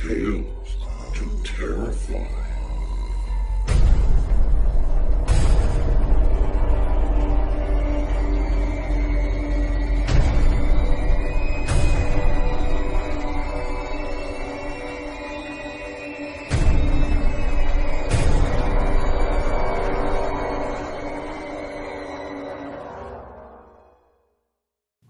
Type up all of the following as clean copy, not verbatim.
tales to terrify.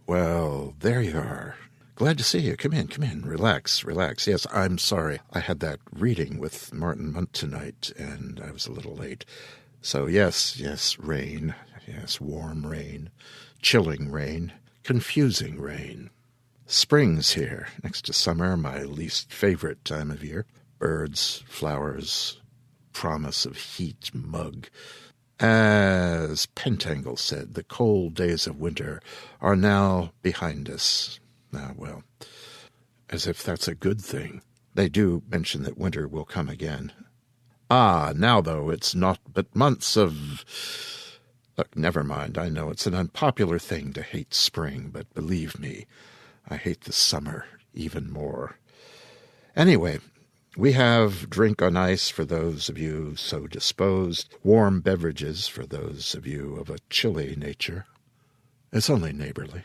Well, there you are. Glad to see you. Come in. Relax. Yes, I'm sorry. I had that reading with Martin Munt tonight, and I was a little late. So yes, rain. Yes, warm rain. Chilling rain. Confusing rain. Spring's here. Next to summer, my least favorite time of year. Birds, flowers, promise of heat, mug. As Pentangle said, the cold days of winter are now behind us. Well, as if that's a good thing. They do mention that winter will come again. Now, though, it's not but months of... Look, never mind. I know it's an unpopular thing to hate spring, but believe me, I hate the summer even more. Anyway, we have drink on ice for those of you so disposed, warm beverages for those of you of a chilly nature. It's only neighborly.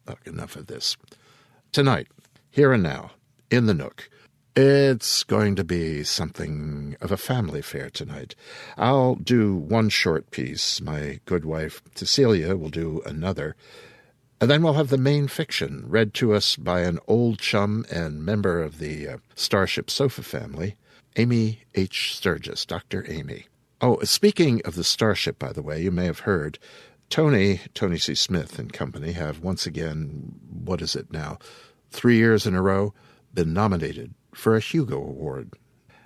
Look, enough of this. Tonight, here and now, in the Nook, it's going to be something of a family affair tonight. I'll do one short piece. My good wife, Cecilia, will do another. And then we'll have the main fiction read to us by an old chum and member of the Starship Sofa family, Amy H. Sturgis, Dr. Amy. Oh, speaking of the Starship, by the way, you may have heard, Tony C. Smith and company have once again, 3 years in a row, been nominated for a Hugo Award.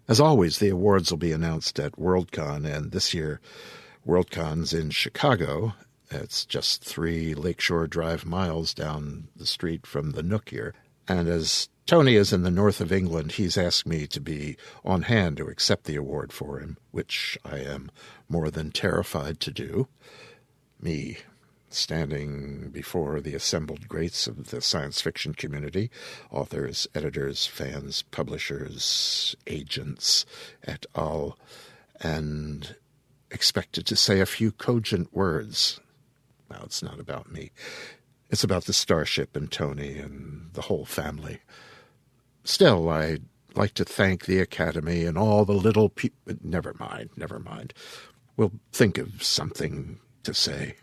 As always, the awards will be announced at Worldcon, and this year Worldcon's in Chicago. It's just 3 Lakeshore Drive miles down the street from the Nook here. And as Tony is in the north of England, he's asked me to be on hand to accept the award for him, which I am more than terrified to do. Me, standing before the assembled greats of the science fiction community, authors, editors, fans, publishers, agents, et al., and expected to say a few cogent words. Now, it's not about me. It's about the Starship and Tony and the whole family. Still, I'd like to thank the Academy and all the little people. Never mind. We'll think of something to say.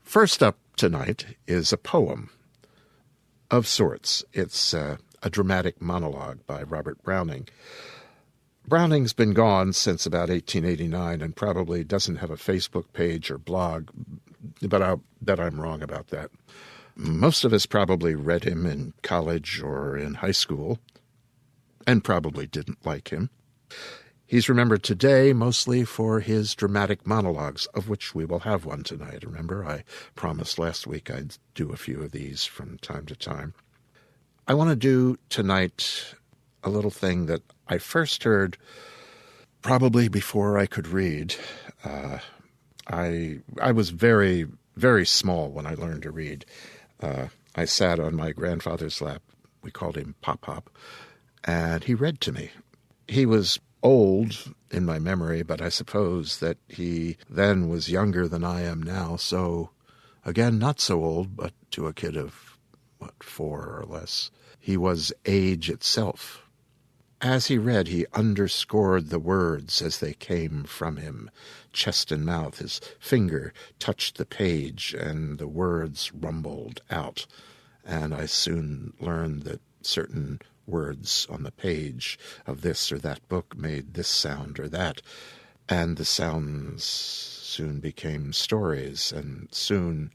First up tonight is a poem of sorts. It's a dramatic monologue by Robert Browning. Browning's been gone since about 1889 and probably doesn't have a Facebook page or blog, but I'll bet I'm wrong about that. Most of us probably read him in college or in high school and probably didn't like him. He's remembered today mostly for his dramatic monologues, of which we will have one tonight. Remember, I promised last week I'd do a few of these from time to time. I want to do tonight a little thing that I first heard probably before I could read. I was very, very small when I learned to read. I sat on my grandfather's lap. We called him Pop-Pop, and he read to me. He was old in my memory, but I suppose that he then was younger than I am now, so, again, not so old, but to a kid of, 4 or less, he was age itself. As he read, he underscored the words as they came from him, chest and mouth. His finger touched the page, and the words rumbled out, and I soon learned that certain words on the page of this or that book made this sound or that, and the sounds soon became stories, and soon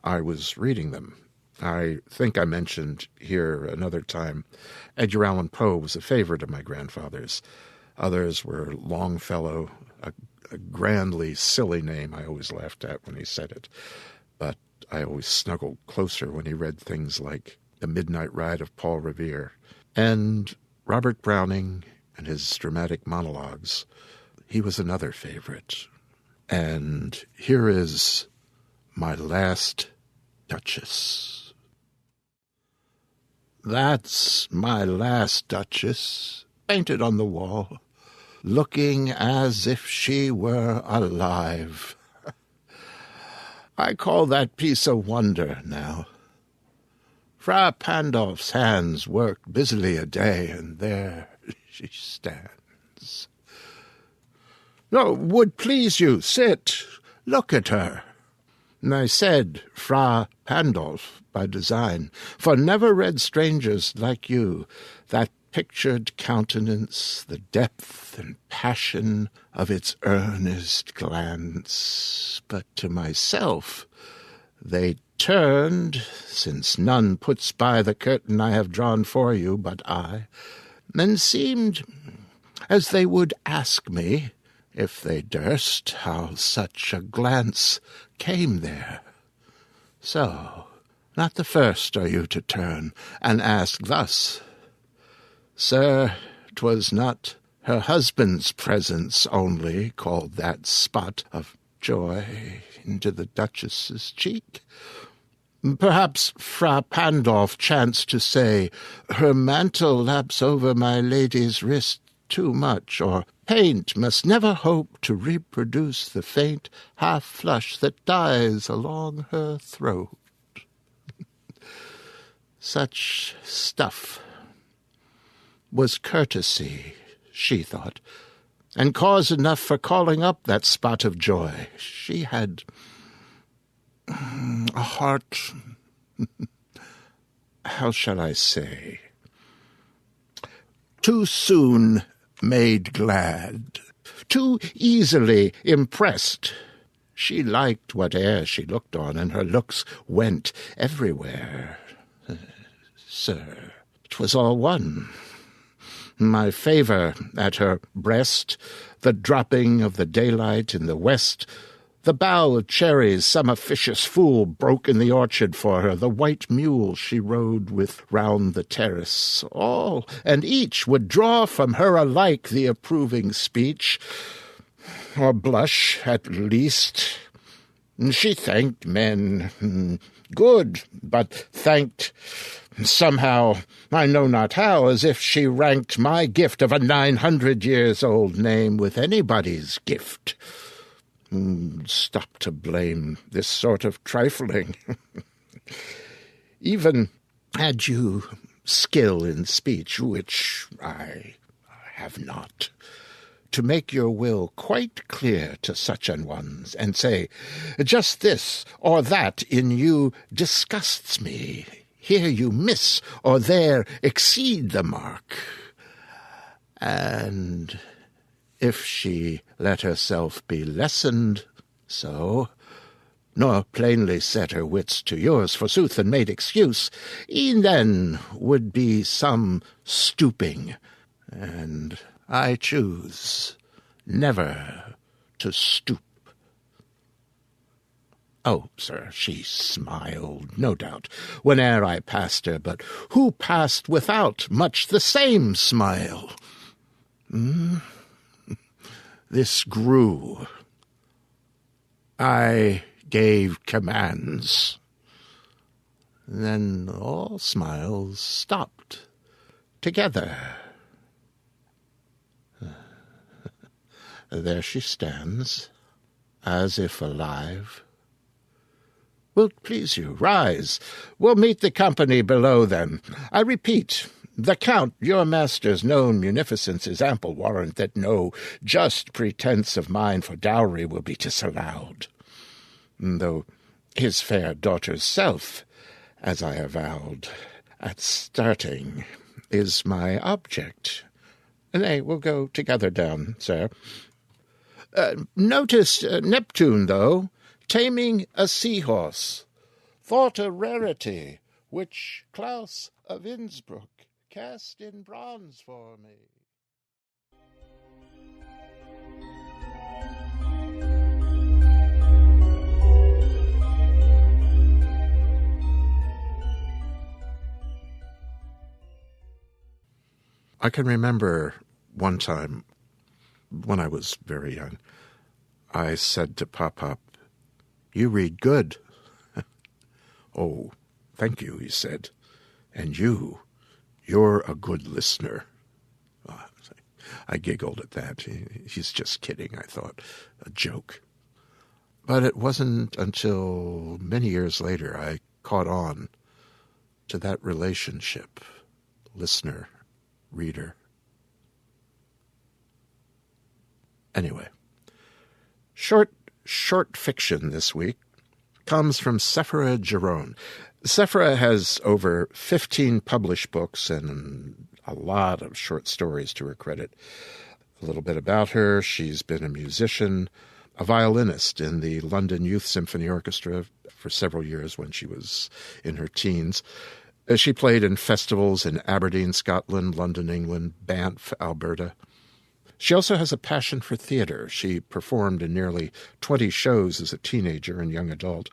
I was reading them. I think I mentioned here another time, Edgar Allan Poe was a favorite of my grandfather's. Others were Longfellow, a grandly silly name I always laughed at when he said it, but I always snuggled closer when he read things like The Midnight Ride of Paul Revere. And Robert Browning and his dramatic monologues. He was another favorite. And here is My Last Duchess. That's my last Duchess, painted on the wall, looking as if she were alive. I call that piece a wonder now. Fra Pandolf's hands worked busily a day, and there she stands. No, would please you, sit, look at her. And I said Fra Pandolf by design, for never read strangers like you, that pictured countenance, the depth and passion of its earnest glance. But to myself they turned, since none puts by the curtain I have drawn for you but I, and seemed as they would ask me, if they durst, how such a glance came there. So, not the first are you to turn, and ask thus, Sir, 'twas not her husband's presence only called that spot of joy into the Duchess's cheek. Perhaps Fra Pandolf chanced to say, her mantle laps over my lady's wrist too much, or paint must never hope to reproduce the faint half-flush that dies along her throat. Such stuff was courtesy, she thought, and cause enough for calling up that spot of joy. She had a heart, how shall I say, too soon made glad, too easily impressed. She liked whate'er she looked on, and her looks went everywhere. Sir, 'twas all one. My favour at her breast, the dropping of the daylight in the west, the bough of cherries some officious fool broke in the orchard for her, the white mule she rode with round the terrace, all and each would draw from her alike the approving speech, or blush at least. She thanked men, good, but thanked somehow, I know not how, as if she ranked my gift of a 900-years-old name with anybody's gift. Stop to blame this sort of trifling. Even had you skill in speech, which I have not, to make your will quite clear to such an ones, and say, just this or that in you disgusts me, here you miss, or there exceed the mark. And if she let herself be lessened so, nor plainly set her wits to yours, forsooth, and made excuse, e'en then would be some stooping, and I choose never to stoop. Oh, sir, she smiled, no doubt, whene'er I passed her, but who passed without much the same smile? This grew. I gave commands. Then all smiles stopped together. There she stands, as if alive. Will't please you, rise. We'll meet the company below them. I repeat, the Count, your master's known munificence, is ample warrant that no just pretence of mine for dowry will be disallowed, though his fair daughter's self, as I avowed at starting, is my object. Nay, we'll go together down, sir. Notice Neptune, though, taming a seahorse, thought a rarity, which Klaus of Innsbruck cast in bronze for me. I can remember one time, when I was very young, I said to Pop-Pop, "You read good." "Oh, thank you," he said. "And you're a good listener." Oh, I giggled at that. He's just kidding, I thought. A joke. But it wasn't until many years later I caught on to that relationship, listener-reader. Anyway, short fiction this week comes from Sephera Giron. Sephera has over 15 published books and a lot of short stories to her credit. A little bit about her: she's been a musician, a violinist in the London Youth Symphony Orchestra for several years when she was in her teens. She played in festivals in Aberdeen, Scotland, London, England, Banff, Alberta. She also has a passion for theater. She performed in nearly 20 shows as a teenager and young adult.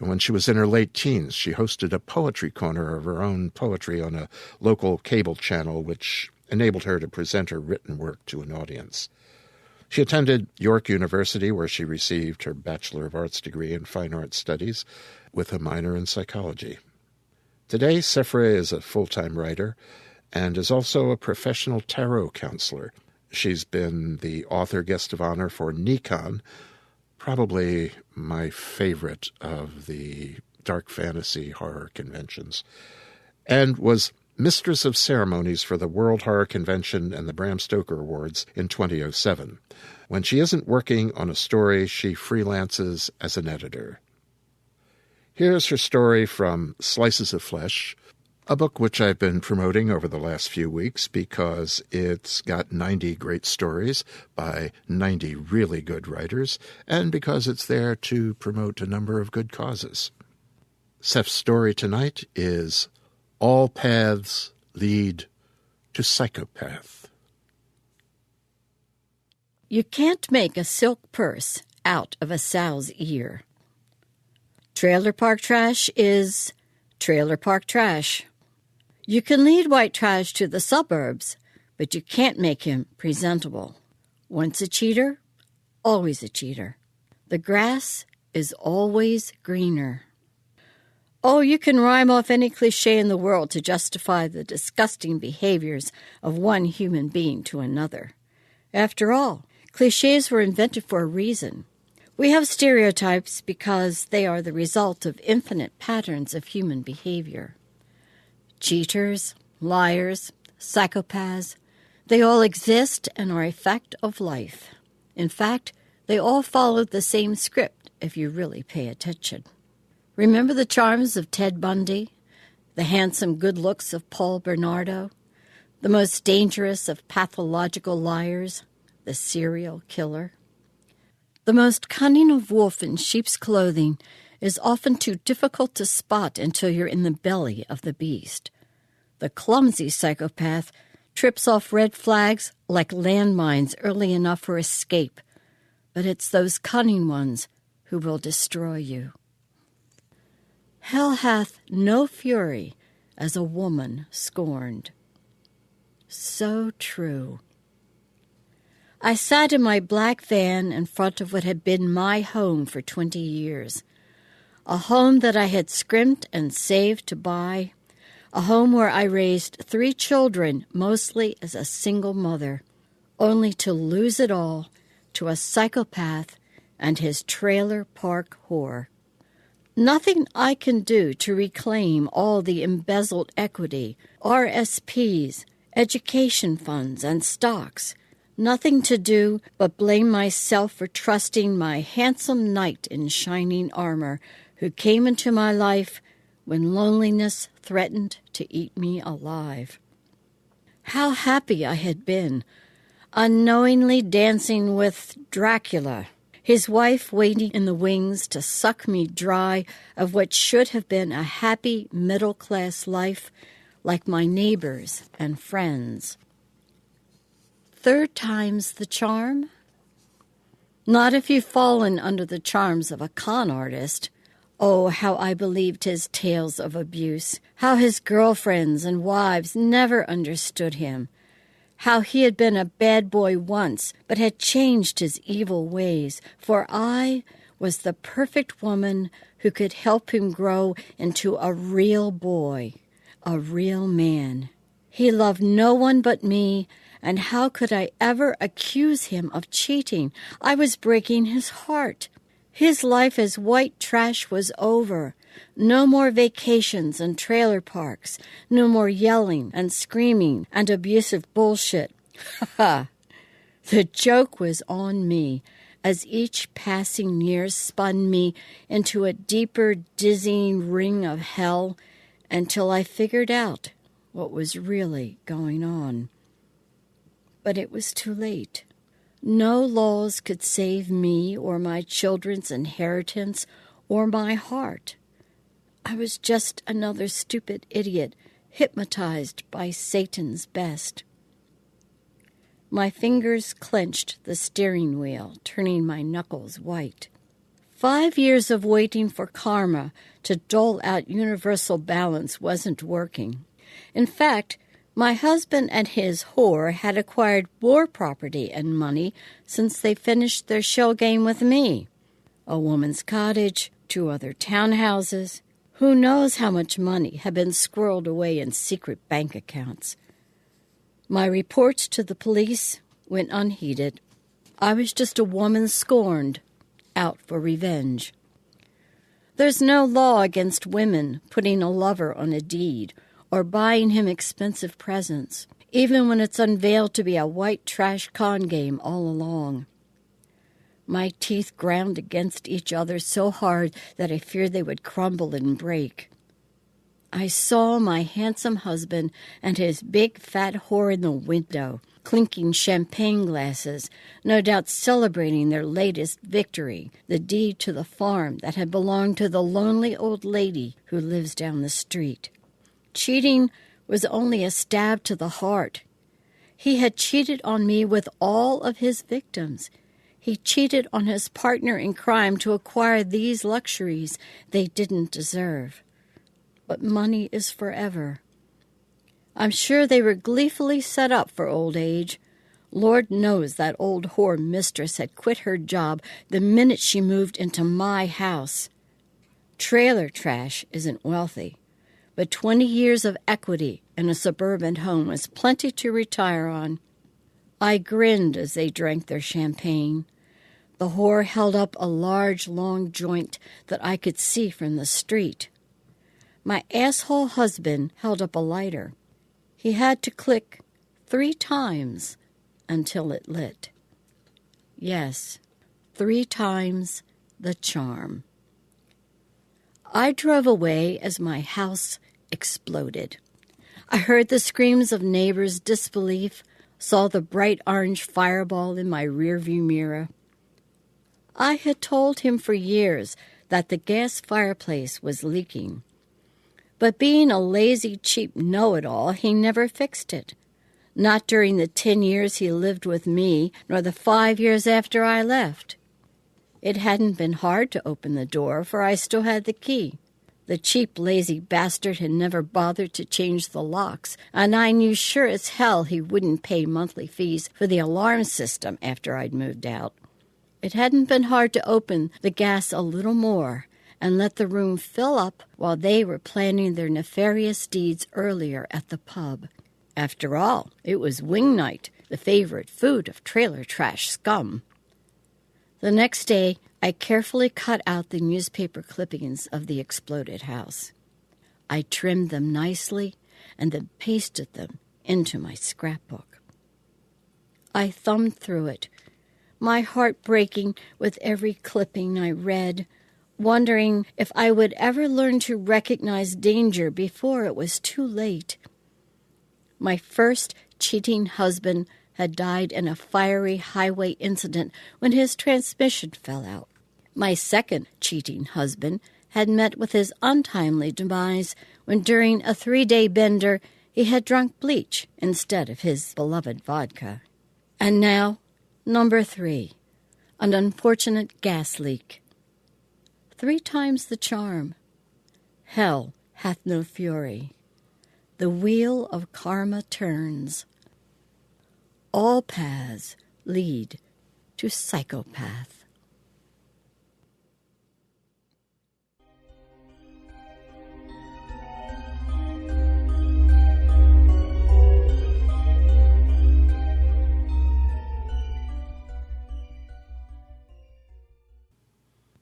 And when she was in her late teens, she hosted a poetry corner of her own poetry on a local cable channel, which enabled her to present her written work to an audience. She attended York University, where she received her Bachelor of Arts degree in Fine Arts Studies with a minor in psychology. Today, Sephera is a full-time writer and is also a professional tarot counselor. She's been the author guest of honor for Nikon, probably my favorite of the dark fantasy horror conventions, and was Mistress of Ceremonies for the World Horror Convention and the Bram Stoker Awards in 2007. When she isn't working on a story, she freelances as an editor. Here's her story from Slices of Flesh, a book which I've been promoting over the last few weeks because it's got 90 great stories by 90 really good writers, and because it's there to promote a number of good causes. Seph's story tonight is All Paths Lead to Psychopath. You can't make a silk purse out of a sow's ear. Trailer park trash is trailer park trash. You can lead white trash to the suburbs, but you can't make him presentable. Once a cheater, always a cheater. The grass is always greener. Oh, you can rhyme off any cliché in the world to justify the disgusting behaviors of one human being to another. After all, clichés were invented for a reason. We have stereotypes because they are the result of infinite patterns of human behavior. Cheaters, liars, psychopaths, they all exist and are a fact of life. In fact, they all follow the same script if you really pay attention. Remember the charms of Ted Bundy, the handsome good looks of Paul Bernardo, the most dangerous of pathological liars, the serial killer? The most cunning of wolf in sheep's clothing is often too difficult to spot until you're in the belly of the beast. The clumsy psychopath trips off red flags like landmines early enough for escape, but it's those cunning ones who will destroy you. Hell hath no fury as a woman scorned. So true. I sat in my black van in front of what had been my home for 20 years, a home that I had scrimped and saved to buy, a home where I raised 3 children, mostly as a single mother, only to lose it all to a psychopath and his trailer park whore. Nothing I can do to reclaim all the embezzled equity, RSPs, education funds, and stocks. Nothing to do but blame myself for trusting my handsome knight in shining armor who came into my life when loneliness threatened to eat me alive. How happy I had been, unknowingly dancing with Dracula, his wife waiting in the wings to suck me dry of what should have been a happy middle-class life like my neighbors and friends. 3rd time's the charm? Not if you've fallen under the charms of a con artist. Oh, how I believed his tales of abuse, how his girlfriends and wives never understood him, how he had been a bad boy once, but had changed his evil ways, for I was the perfect woman who could help him grow into a real boy, a real man. He loved no one but me, and how could I ever accuse him of cheating? I was breaking his heart. His life as white trash was over. No more vacations and trailer parks. No more yelling and screaming and abusive bullshit. Ha ha! The joke was on me, as each passing year spun me into a deeper, dizzying ring of hell until I figured out what was really going on. But it was too late. No laws could save me or my children's inheritance or my heart. I was just another stupid idiot hypnotized by Satan's best. My fingers clenched the steering wheel, turning my knuckles white. 5 years of waiting for karma to dole out universal balance wasn't working. In fact, my husband and his whore had acquired more property and money since they finished their shell game with me. A woman's cottage, 2 other townhouses. Who knows how much money had been squirreled away in secret bank accounts. My reports to the police went unheeded. I was just a woman scorned, out for revenge. There's no law against women putting a lover on a deed or buying him expensive presents, even when it's unveiled to be a white trash con game all along. My teeth ground against each other so hard that I feared they would crumble and break. I saw my handsome husband and his big fat whore in the window, clinking champagne glasses, no doubt celebrating their latest victory, the deed to the farm that had belonged to the lonely old lady who lives down the street. Cheating was only a stab to the heart. He had cheated on me with all of his victims. He cheated on his partner in crime to acquire these luxuries they didn't deserve. But money is forever. I'm sure they were gleefully set up for old age. Lord knows that old whore mistress had quit her job the minute she moved into my house. Trailer trash isn't wealthy, but 20 years of equity in a suburban home is plenty to retire on. I grinned as they drank their champagne. The whore held up a large, long joint that I could see from the street. My asshole husband held up a lighter. He had to click 3 times until it lit. Yes, 3 times the charm. I drove away as my house exploded. I heard the screams of neighbors' disbelief, saw the bright orange fireball in my rearview mirror. I had told him for years that the gas fireplace was leaking. But being a lazy, cheap know-it-all, he never fixed it. Not during the 10 years he lived with me, nor the 5 years after I left. It hadn't been hard to open the door, for I still had the key. The cheap, lazy bastard had never bothered to change the locks, and I knew sure as hell he wouldn't pay monthly fees for the alarm system after I'd moved out. It hadn't been hard to open the gas a little more and let the room fill up while they were planning their nefarious deeds earlier at the pub. After all, it was wing night, the favorite food of trailer trash scum. The next day, I carefully cut out the newspaper clippings of the exploded house. I trimmed them nicely and then pasted them into my scrapbook. I thumbed through it, my heart breaking with every clipping I read, wondering if I would ever learn to recognize danger before it was too late. My first cheating husband had died in a fiery highway incident when his transmission fell out. My second cheating husband had met with his untimely demise when during a 3-day bender he had drunk bleach instead of his beloved vodka. And now, number 3, an unfortunate gas leak. 3 times the charm. Hell hath no fury. The wheel of karma turns. all paths lead to Psychopath.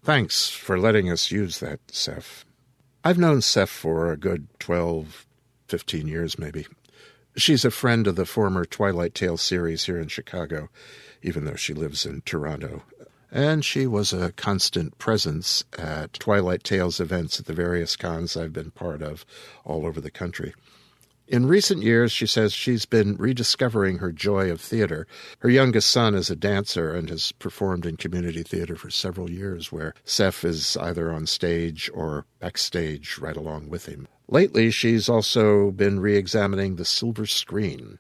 Thanks for letting us use that, Seph. I've known Seph for a good 12, 15 years maybe. She's a friend of the former Twilight Tales series here in Chicago, even though she lives in Toronto. And she was a constant presence at Twilight Tales events at the various cons I've been part of all over the country. In recent years, she says she's been rediscovering her joy of theater. Her youngest son is a dancer and has performed in community theater for several years, where Seph is either on stage or backstage right along with him. Lately, she's also been re-examining the silver screen.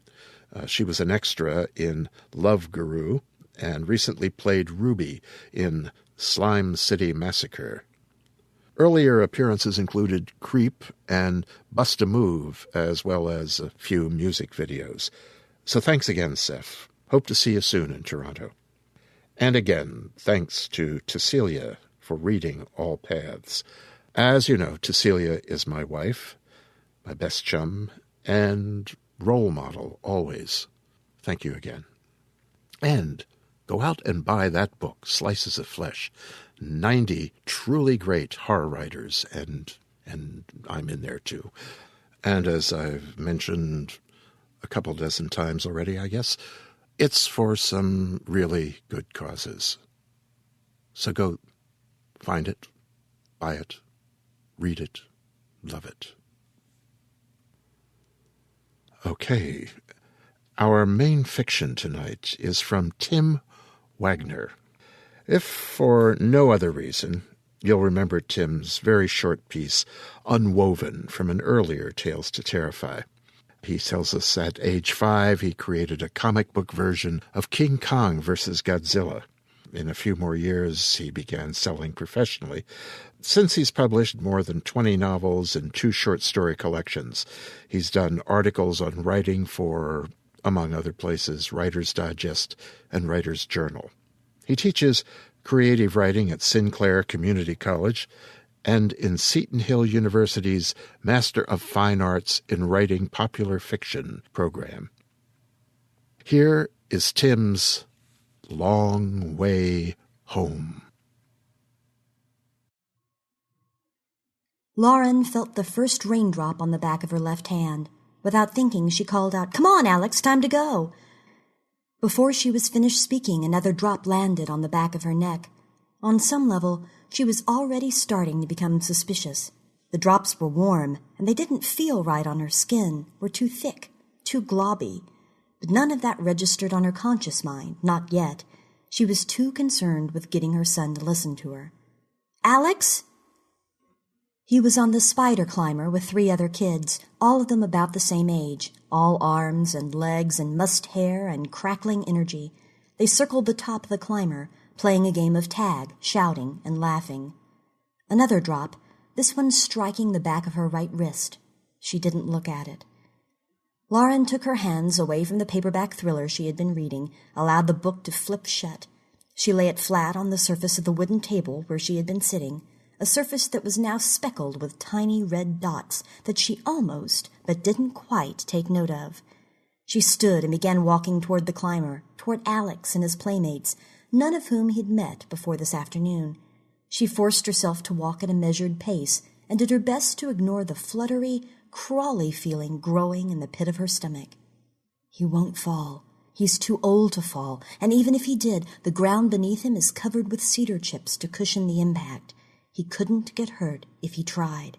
She was an extra in Love Guru and recently played Ruby in Slime City Massacre. Earlier appearances included Creep and Bust a Move, as well as a few music videos. So thanks again, Seph. Hope to see you soon in Toronto. And again, thanks to Cecilia for reading All Paths. As you know, Cecilia is my wife, my best chum, and role model always. Thank you again. And go out and buy that book, Slices of Flesh. 90 truly great horror writers, and I'm in there too. And as I've mentioned a couple dozen times already, I guess, it's for some really good causes. So go find it, buy it, read it, love it. Okay, our main fiction tonight is from Tim Waggoner. If for no other reason, you'll remember Tim's very short piece, Unwoven, from an earlier Tales to Terrify. He tells us at age 5 he created a comic book version of King Kong vs. Godzilla. In a few more years, he began selling professionally. Since he's published more than 20 novels and 2 short story collections, he's done articles on writing for, among other places, Writer's Digest and Writer's Journal. He teaches creative writing at Sinclair Community College and in Seton Hill University's Master of Fine Arts in Writing Popular Fiction program. Here is Tim's Long Way Home. Lauren felt the first raindrop on the back of her left hand. Without thinking, she called out, "Come on, Alex, time to go." Before she was finished speaking, another drop landed on the back of her neck. On some level, she was already starting to become suspicious. The drops were warm, and they didn't feel right on her skin, were too thick, too globby. But none of that registered on her conscious mind, not yet. She was too concerned with getting her son to listen to her. "Alex?" He was on the spider climber with 3 other kids, all of them about the same age, all arms and legs and mussed hair and crackling energy. They circled the top of the climber, playing a game of tag, shouting and laughing. Another drop, this one striking the back of her right wrist. She didn't look at it. Lauren took her hands away from the paperback thriller she had been reading, allowed the book to flip shut. She lay it flat on the surface of the wooden table where she had been sitting, a surface that was now speckled with tiny red dots that she almost, but didn't quite, take note of. She stood and began walking toward the climber, toward Alex and his playmates, none of whom he'd met before this afternoon. She forced herself to walk at a measured pace and did her best to ignore the fluttery, crawly feeling growing in the pit of her stomach. He won't fall. He's too old to fall, and even if he did, the ground beneath him is covered with cedar chips to cushion the impact. He couldn't get hurt if he tried.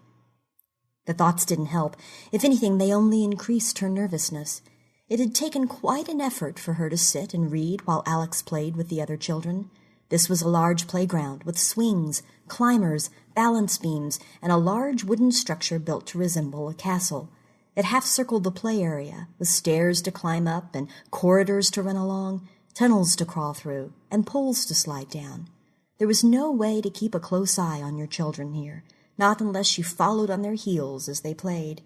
The thoughts didn't help. If anything, they only increased her nervousness. It had taken quite an effort for her to sit and read while Alex played with the other children. This was a large playground with swings, climbers, balance beams, and a large wooden structure built to resemble a castle. It half-circled the play area, with stairs to climb up and corridors to run along, tunnels to crawl through, and poles to slide down. There was no way to keep a close eye on your children here, not unless you followed on their heels as they played.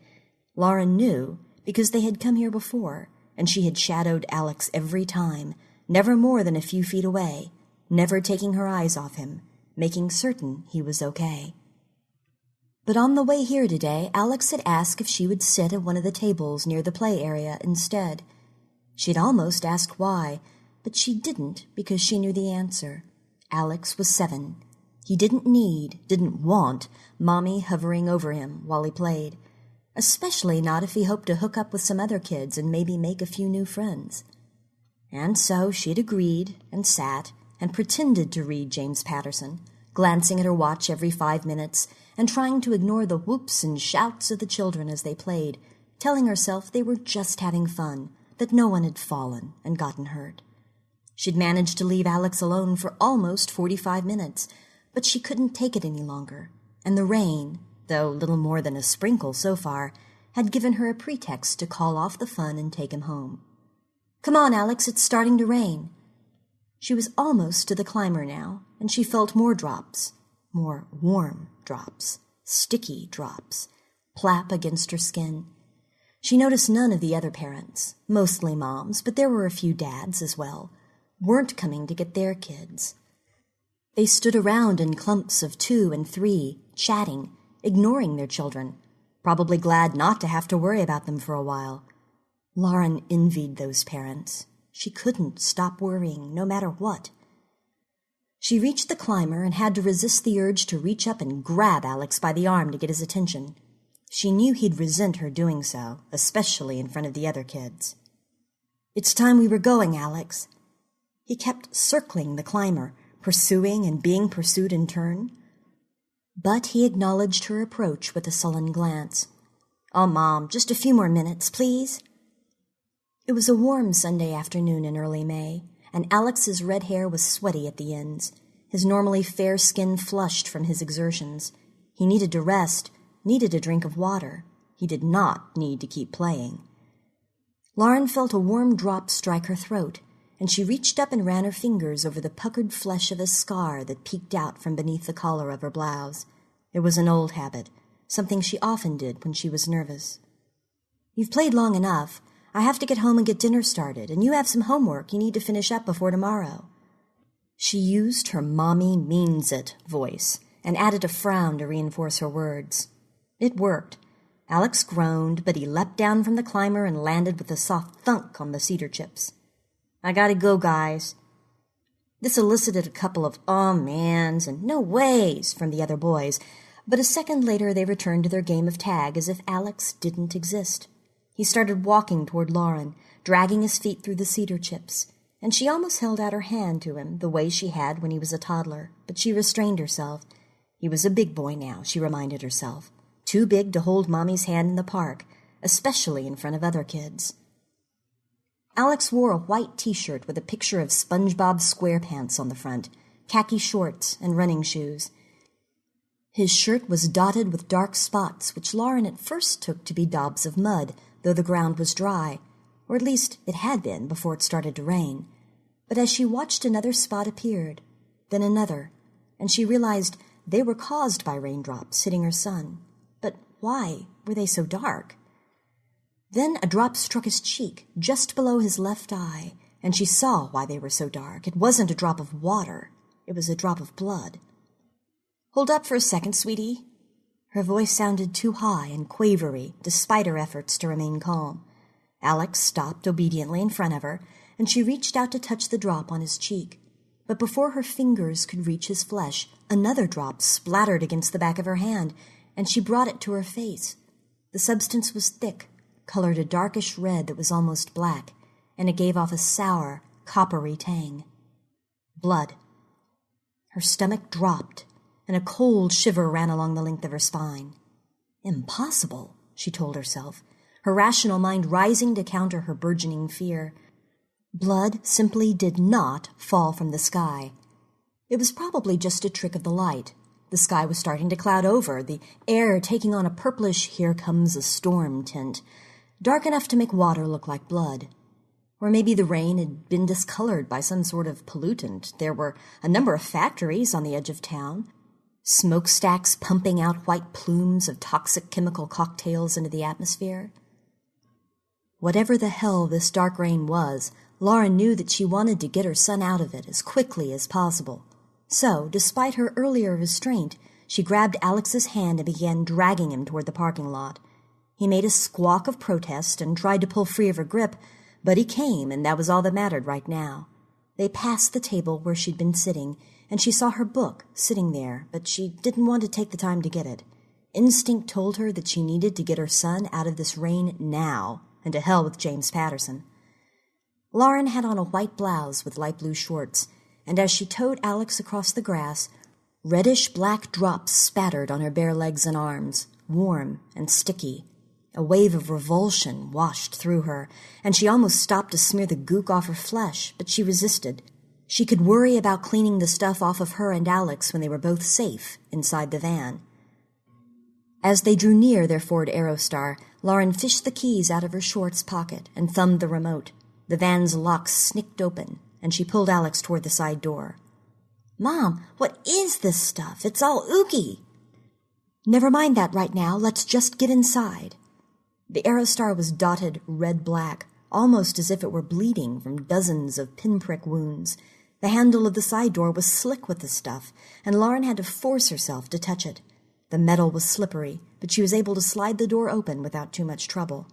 Lauren knew, because they had come here before. and she had shadowed Alex every time, never more than a few feet away, never taking her eyes off him, making certain he was okay. But on the way here today, Alex had asked if she would sit at one of the tables near the play area instead. She'd almost asked why, but she didn't because she knew the answer. Alex was 7. He didn't want Mommy hovering over him while he played, especially not if he hoped to hook up with some other kids and maybe make a few new friends. And so she'd agreed and sat and pretended to read James Patterson, glancing at her watch every 5 minutes and trying to ignore the whoops and shouts of the children as they played, telling herself they were just having fun, that no one had fallen and gotten hurt. She'd managed to leave Alex alone for almost 45 minutes, but she couldn't take it any longer, and the rain, though little more than a sprinkle so far, had given her a pretext to call off the fun and take him home. "Come on, Alex, it's starting to rain." She was almost to the climber now, and she felt more drops, more warm drops, sticky drops, plap against her skin. She noticed none of the other parents, mostly moms, but there were a few dads as well, weren't coming to get their kids. They stood around in clumps of 2 and 3, chatting, ignoring their children, probably glad not to have to worry about them for a while. Lauren envied those parents. She couldn't stop worrying, no matter what. She reached the climber and had to resist the urge to reach up and grab Alex by the arm to get his attention. She knew he'd resent her doing so, especially in front of the other kids. "It's time we were going, Alex." He kept circling the climber, pursuing and being pursued in turn. But he acknowledged her approach with a sullen glance. "Oh, Mom, just a few more minutes, please." It was a warm Sunday afternoon in early May, and Alex's red hair was sweaty at the ends, his normally fair skin flushed from his exertions. He needed to rest, needed a drink of water. He did not need to keep playing. Lauren felt a warm drop strike her throat, and she reached up and ran her fingers over the puckered flesh of a scar that peeked out from beneath the collar of her blouse. It was an old habit, something she often did when she was nervous. "You've played long enough. I have to get home and get dinner started, and you have some homework you need to finish up before tomorrow." She used her mommy means it voice and added a frown to reinforce her words. It worked. Alex groaned, but he leapt down from the climber and landed with a soft thunk on the cedar chips. "I gotta go, guys." This elicited a couple of "aw mans" and "no ways" from the other boys, but a second later they returned to their game of tag as if Alex didn't exist. He started walking toward Lauren, dragging his feet through the cedar chips, and she almost held out her hand to him the way she had when he was a toddler, but she restrained herself. He was a big boy now, she reminded herself, too big to hold Mommy's hand in the park, especially in front of other kids. Alex wore a white T-shirt with a picture of SpongeBob SquarePants on the front, khaki shorts, and running shoes. His shirt was dotted with dark spots, which Lauren at first took to be daubs of mud, though the ground was dry, or at least it had been before it started to rain. But as she watched, another spot appeared, then another, and she realized they were caused by raindrops hitting her son. But why were they so dark? Then a drop struck his cheek, just below his left eye, and she saw why they were so dark. It wasn't a drop of water. It was a drop of blood. "Hold up for a second, sweetie." Her voice sounded too high and quavery, despite her efforts to remain calm. Alex stopped obediently in front of her, and she reached out to touch the drop on his cheek. But before her fingers could reach his flesh, another drop splattered against the back of her hand, and she brought it to her face. The substance was thick, colored a darkish red that was almost black, and it gave off a sour, coppery tang. Blood. Her stomach dropped, and a cold shiver ran along the length of her spine. Impossible, she told herself, her rational mind rising to counter her burgeoning fear. Blood simply did not fall from the sky. It was probably just a trick of the light. The sky was starting to cloud over, the air taking on a purplish here-comes-a-storm tint, dark enough to make water look like blood. Or maybe the rain had been discolored by some sort of pollutant. There were a number of factories on the edge of town, smokestacks pumping out white plumes of toxic chemical cocktails into the atmosphere. Whatever the hell this dark rain was, Lauren knew that she wanted to get her son out of it as quickly as possible. So, despite her earlier restraint, she grabbed Alex's hand and began dragging him toward the parking lot. He made a squawk of protest and tried to pull free of her grip, but he came, and that was all that mattered right now. They passed the table where she'd been sitting, and she saw her book sitting there, but she didn't want to take the time to get it. Instinct told her that she needed to get her son out of this rain now, and to hell with James Patterson. Lauren had on a white blouse with light blue shorts, and as she towed Alex across the grass, reddish-black drops spattered on her bare legs and arms, warm and sticky. A wave of revulsion washed through her, and she almost stopped to smear the gook off her flesh, but she resisted. She could worry about cleaning the stuff off of her and Alex when they were both safe inside the van. As they drew near their Ford Aerostar, Lauren fished the keys out of her shorts pocket and thumbed the remote. The van's lock snicked open, and she pulled Alex toward the side door. "Mom, what is this stuff? It's all ooky." "Never mind that right now. Let's just get inside." The Aerostar was dotted red-black, almost as if it were bleeding from dozens of pinprick wounds. The handle of the side door was slick with the stuff, and Lauren had to force herself to touch it. The metal was slippery, but she was able to slide the door open without too much trouble.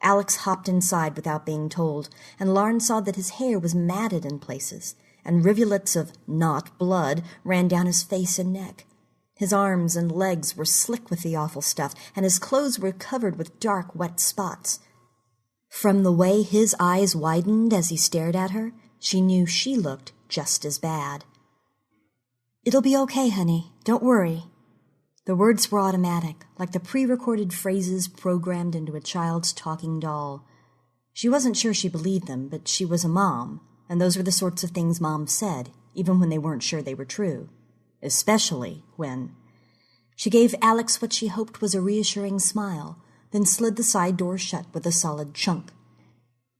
Alex hopped inside without being told, and Lauren saw that his hair was matted in places, and rivulets of not blood ran down his face and neck. His arms and legs were slick with the awful stuff, and his clothes were covered with dark, wet spots. From the way his eyes widened as he stared at her, she knew she looked just as bad. "It'll be okay, honey. Don't worry." The words were automatic, like the pre-recorded phrases programmed into a child's talking doll. She wasn't sure she believed them, but she was a mom, and those were the sorts of things moms said, even when they weren't sure they were true. Especially when... She gave Alex what she hoped was a reassuring smile, then slid the side door shut with a solid chunk.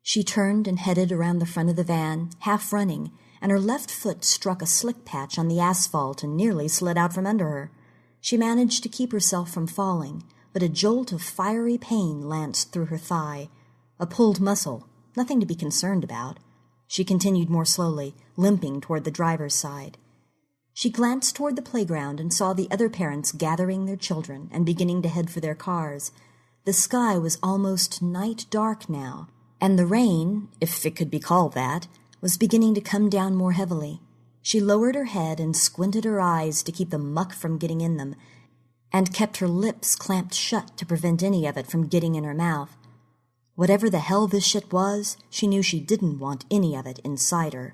She turned and headed around the front of the van, half running, and her left foot struck a slick patch on the asphalt and nearly slid out from under her. She managed to keep herself from falling, but a jolt of fiery pain lanced through her thigh. A pulled muscle, nothing to be concerned about. She continued more slowly, limping toward the driver's side. She glanced toward the playground and saw the other parents gathering their children and beginning to head for their cars. The sky was almost night dark now, and the rain, if it could be called that, was beginning to come down more heavily. She lowered her head and squinted her eyes to keep the muck from getting in them, and kept her lips clamped shut to prevent any of it from getting in her mouth. Whatever the hell this shit was, she knew she didn't want any of it inside her.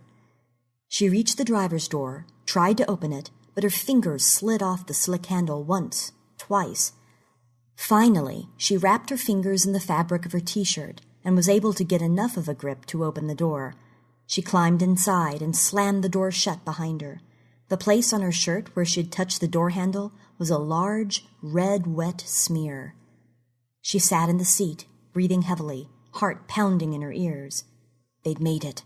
She reached the driver's door, tried to open it, but her fingers slid off the slick handle once, twice. Finally, she wrapped her fingers in the fabric of her t-shirt and was able to get enough of a grip to open the door. She climbed inside and slammed the door shut behind her. The place on her shirt where she'd touched the door handle was a large, red, wet smear. She sat in the seat, breathing heavily, heart pounding in her ears. They'd made it.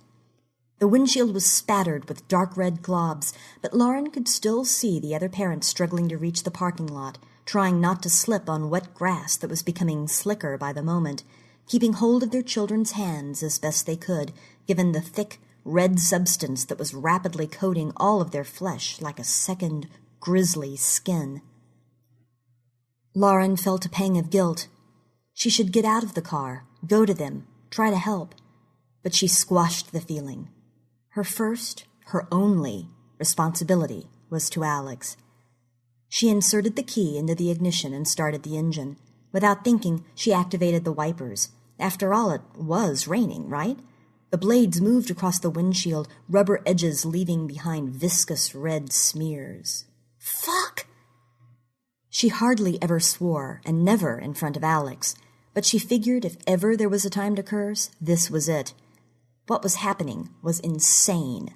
The windshield was spattered with dark red globs, but Lauren could still see the other parents struggling to reach the parking lot, trying not to slip on wet grass that was becoming slicker by the moment, keeping hold of their children's hands as best they could, given the thick, red substance that was rapidly coating all of their flesh like a second, grisly skin. Lauren felt a pang of guilt. She should get out of the car, go to them, try to help. But she squashed the feeling. Her first, her only, responsibility was to Alex. She inserted the key into the ignition and started the engine. Without thinking, she activated the wipers. After all, it was raining, right? The blades moved across the windshield, rubber edges leaving behind viscous red smears. Fuck! She hardly ever swore, and never in front of Alex, but she figured if ever there was a time to curse, this was it. What was happening was insane.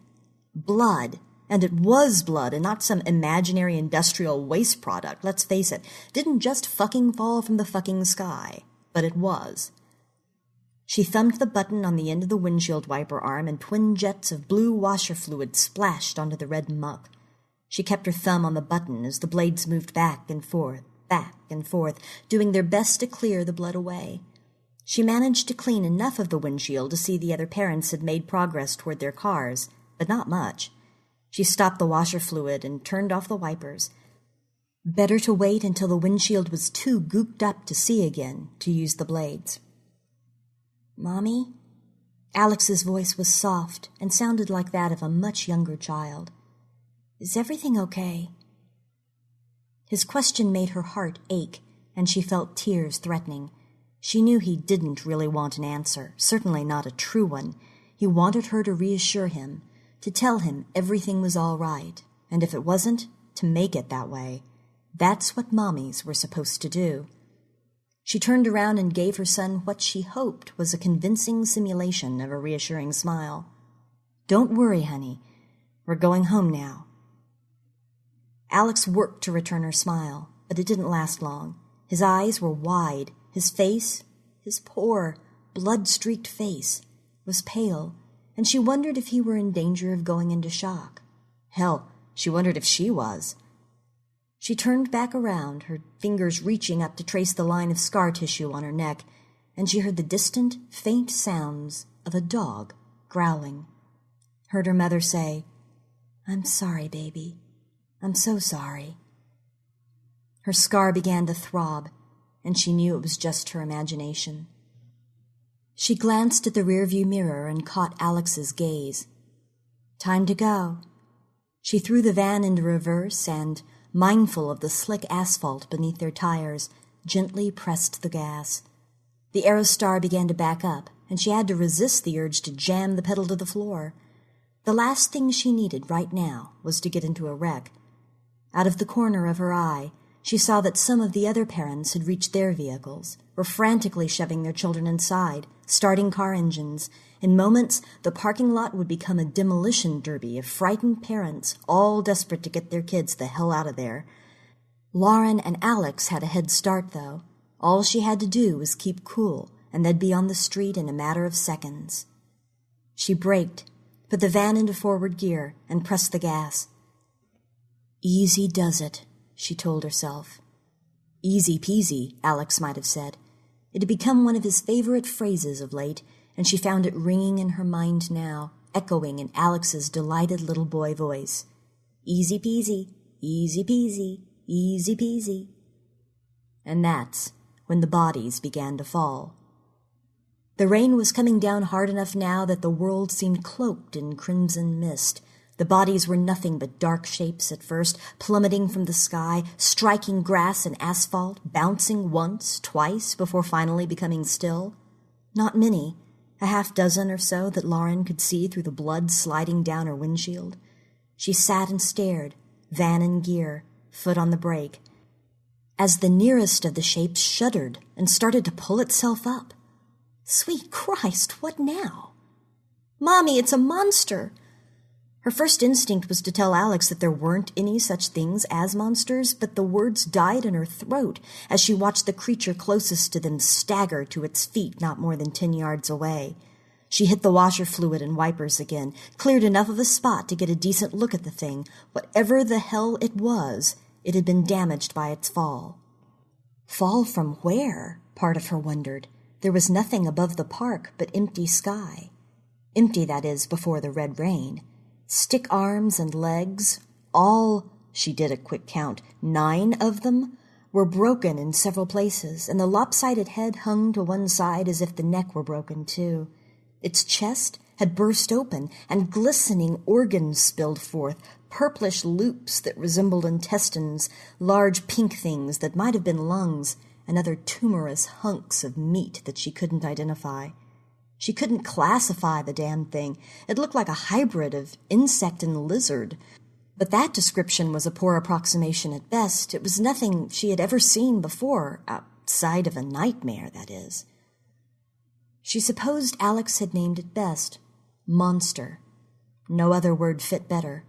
Blood, and it was blood and not some imaginary industrial waste product, let's face it, didn't just fucking fall from the fucking sky, but it was. She thumbed the button on the end of the windshield wiper arm and twin jets of blue washer fluid splashed onto the red muck. She kept her thumb on the button as the blades moved back and forth, doing their best to clear the blood away. She managed to clean enough of the windshield to see the other parents had made progress toward their cars, but not much. She stopped the washer fluid and turned off the wipers. Better to wait until the windshield was too gooped up to see again to use the blades. "Mommy?" Alex's voice was soft and sounded like that of a much younger child. "Is everything okay?" His question made her heart ache, and she felt tears threatening. She knew he didn't really want an answer, certainly not a true one. He wanted her to reassure him, to tell him everything was all right, and if it wasn't, to make it that way. That's what mommies were supposed to do. She turned around and gave her son what she hoped was a convincing simulation of a reassuring smile. "Don't worry, honey. We're going home now." Alex worked to return her smile, but it didn't last long. His eyes were wide. His face, his poor, blood-streaked face, was pale, and she wondered if he were in danger of going into shock. Hell, she wondered if she was. She turned back around, her fingers reaching up to trace the line of scar tissue on her neck, and she heard the distant, faint sounds of a dog growling. Heard her mother say, "I'm sorry, baby. I'm so sorry." Her scar began to throb, and she knew it was just her imagination. She glanced at the rearview mirror and caught Alex's gaze. Time to go. She threw the van into reverse and, mindful of the slick asphalt beneath their tires, gently pressed the gas. The Aerostar began to back up, and she had to resist the urge to jam the pedal to the floor. The last thing she needed right now was to get into a wreck. Out of the corner of her eye, she saw that some of the other parents had reached their vehicles, were frantically shoving their children inside, starting car engines. In moments, the parking lot would become a demolition derby of frightened parents, all desperate to get their kids the hell out of there. Lauren and Alex had a head start, though. All she had to do was keep cool, and they'd be on the street in a matter of seconds. She braked, put the van into forward gear, and pressed the gas. "Easy does it," she told herself. "Easy peasy," Alex might have said. It had become one of his favorite phrases of late, and she found it ringing in her mind now, echoing in Alex's delighted little boy voice. "Easy peasy, easy peasy, easy peasy." And that's when the bodies began to fall. The rain was coming down hard enough now that the world seemed cloaked in crimson mist. The bodies were nothing but dark shapes at first, plummeting from the sky, striking grass and asphalt, bouncing once, twice, before finally becoming still. Not many, a half-dozen or so that Lauren could see through the blood sliding down her windshield. She sat and stared, van in gear, foot on the brake, as the nearest of the shapes shuddered and started to pull itself up. Sweet Christ, what now? "Mommy, it's a monster!" Her first instinct was to tell Alex that there weren't any such things as monsters, but the words died in her throat as she watched the creature closest to them stagger to its feet not more than 10 yards away. She hit the washer fluid and wipers again, cleared enough of a spot to get a decent look at the thing. Whatever the hell it was, it had been damaged by its fall. Fall from where? Part of her wondered. There was nothing above the park but empty sky. Empty, that is, before the red rain. Stick arms and legs, all, she did a quick count, 9 of them, were broken in several places, and the lopsided head hung to one side as if the neck were broken too. Its chest had burst open, and glistening organs spilled forth, purplish loops that resembled intestines, large pink things that might have been lungs, and other tumorous hunks of meat that she couldn't identify. She couldn't classify the damn thing. It looked like a hybrid of insect and lizard. But that description was a poor approximation at best. It was nothing she had ever seen before, outside of a nightmare, that is. She supposed Alex had named it best. Monster. No other word fit better.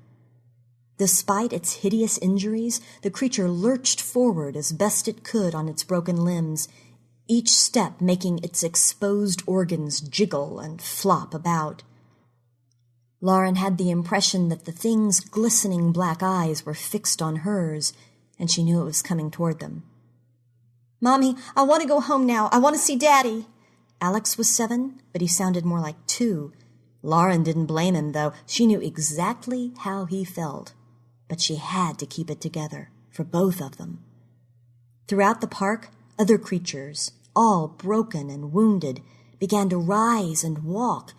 Despite its hideous injuries, the creature lurched forward as best it could on its broken limbs, each step making its exposed organs jiggle and flop about. Lauren had the impression that the thing's glistening black eyes were fixed on hers, and she knew it was coming toward them. "Mommy, I want to go home now. I want to see Daddy." Alex was 7, but he sounded more like 2. Lauren didn't blame him, though. She knew exactly how he felt. But she had to keep it together, for both of them. Throughout the park, other creatures, all broken and wounded, began to rise and walk,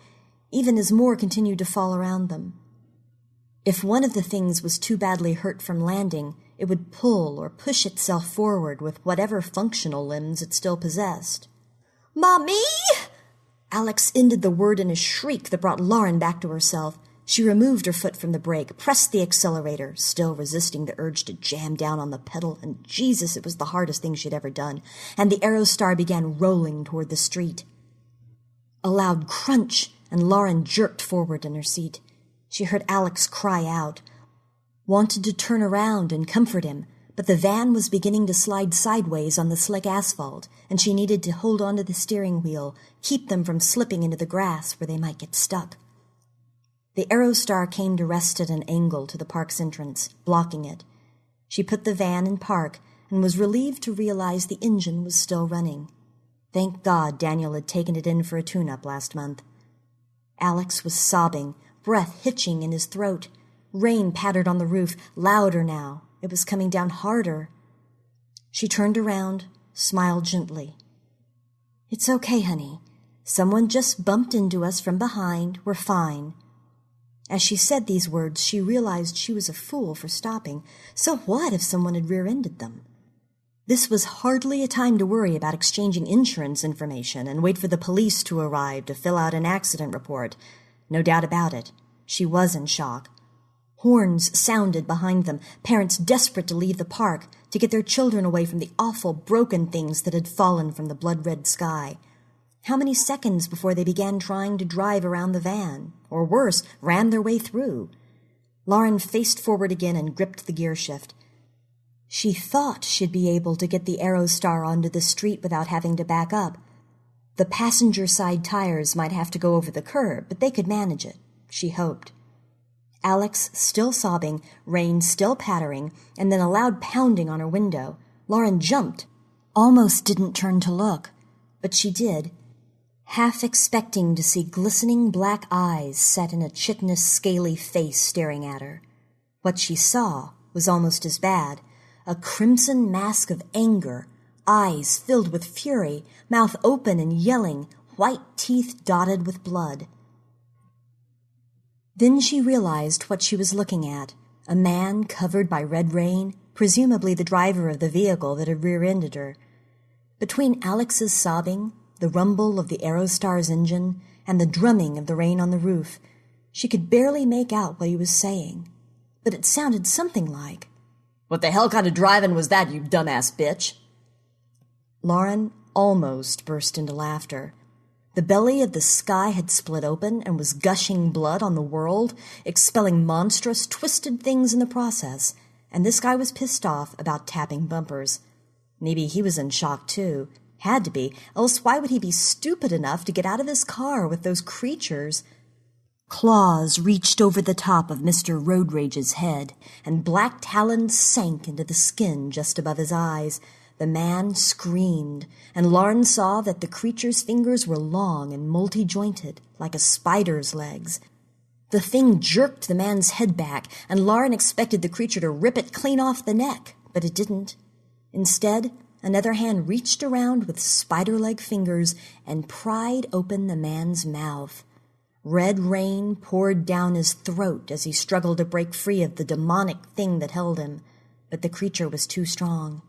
even as more continued to fall around them. If one of the things was too badly hurt from landing, it would pull or push itself forward with whatever functional limbs it still possessed. "Mommy!" Alex ended the word in a shriek that brought Lauren back to herself. She removed her foot from the brake, pressed the accelerator, still resisting the urge to jam down on the pedal, and Jesus, it was the hardest thing she'd ever done, and the Aerostar began rolling toward the street. A loud crunch, and Lauren jerked forward in her seat. She heard Alex cry out, wanted to turn around and comfort him, but the van was beginning to slide sideways on the slick asphalt, and she needed to hold onto the steering wheel, keep them from slipping into the grass where they might get stuck. The Aerostar came to rest at an angle to the park's entrance, blocking it. She put the van in park and was relieved to realize the engine was still running. Thank God Daniel had taken it in for a tune-up last month. Alex was sobbing, breath hitching in his throat. Rain pattered on the roof, louder now. It was coming down harder. She turned around, smiled gently. "It's okay, honey. Someone just bumped into us from behind. We're fine." As she said these words, she realized she was a fool for stopping. So what if someone had rear-ended them? This was hardly a time to worry about exchanging insurance information and wait for the police to arrive to fill out an accident report. No doubt about it. She was in shock. Horns sounded behind them, parents desperate to leave the park, to get their children away from the awful broken things that had fallen from the blood-red sky. How many seconds before they began trying to drive around the van, or worse, ram their way through? Lauren faced forward again and gripped the gear shift. She thought she'd be able to get the Aerostar onto the street without having to back up. The passenger side tires might have to go over the curb, but they could manage it, she hoped. Alex still sobbing, rain still pattering, and then a loud pounding on her window. Lauren jumped, almost didn't turn to look, but she did, half expecting to see glistening black eyes set in a chitinous, scaly face staring at her. What she saw was almost as bad, a crimson mask of anger, eyes filled with fury, mouth open and yelling, white teeth dotted with blood. Then she realized what she was looking at, a man covered by red rain, presumably the driver of the vehicle that had rear-ended her. Between Alex's sobbing, the rumble of the Aerostar's engine, and the drumming of the rain on the roof, she could barely make out what he was saying. But it sounded something like, "What the hell kind of driving was that, you dumbass bitch?" Lauren almost burst into laughter. The belly of the sky had split open and was gushing blood on the world, expelling monstrous, twisted things in the process, and this guy was pissed off about tapping bumpers. Maybe he was in shock, too. Had to be, else why would he be stupid enough to get out of his car with those creatures? Claws reached over the top of Mr. Road Rage's head, and black talons sank into the skin just above his eyes. The man screamed, and Lauren saw that the creature's fingers were long and multi-jointed, like a spider's legs. The thing jerked the man's head back, and Lauren expected the creature to rip it clean off the neck, but it didn't. Instead, another hand reached around with spider-leg fingers and pried open the man's mouth. Red rain poured down his throat as he struggled to break free of the demonic thing that held him, but the creature was too strong.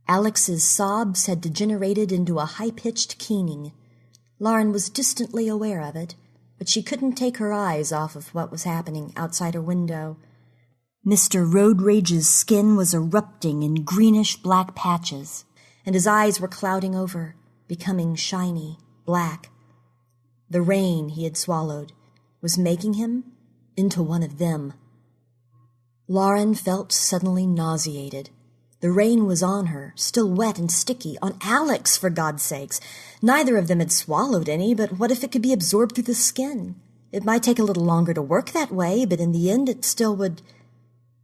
Alex's sobs had degenerated into a high-pitched keening. Lauren was distantly aware of it, but she couldn't take her eyes off of what was happening outside her window. Mr. Road Rage's skin was erupting in greenish-black patches, and his eyes were clouding over, becoming shiny, black. The rain he had swallowed was making him into one of them. Lauren felt suddenly nauseated. The rain was on her, still wet and sticky, on Alex, for God's sakes. Neither of them had swallowed any, but what if it could be absorbed through the skin? It might take a little longer to work that way, but in the end it still would...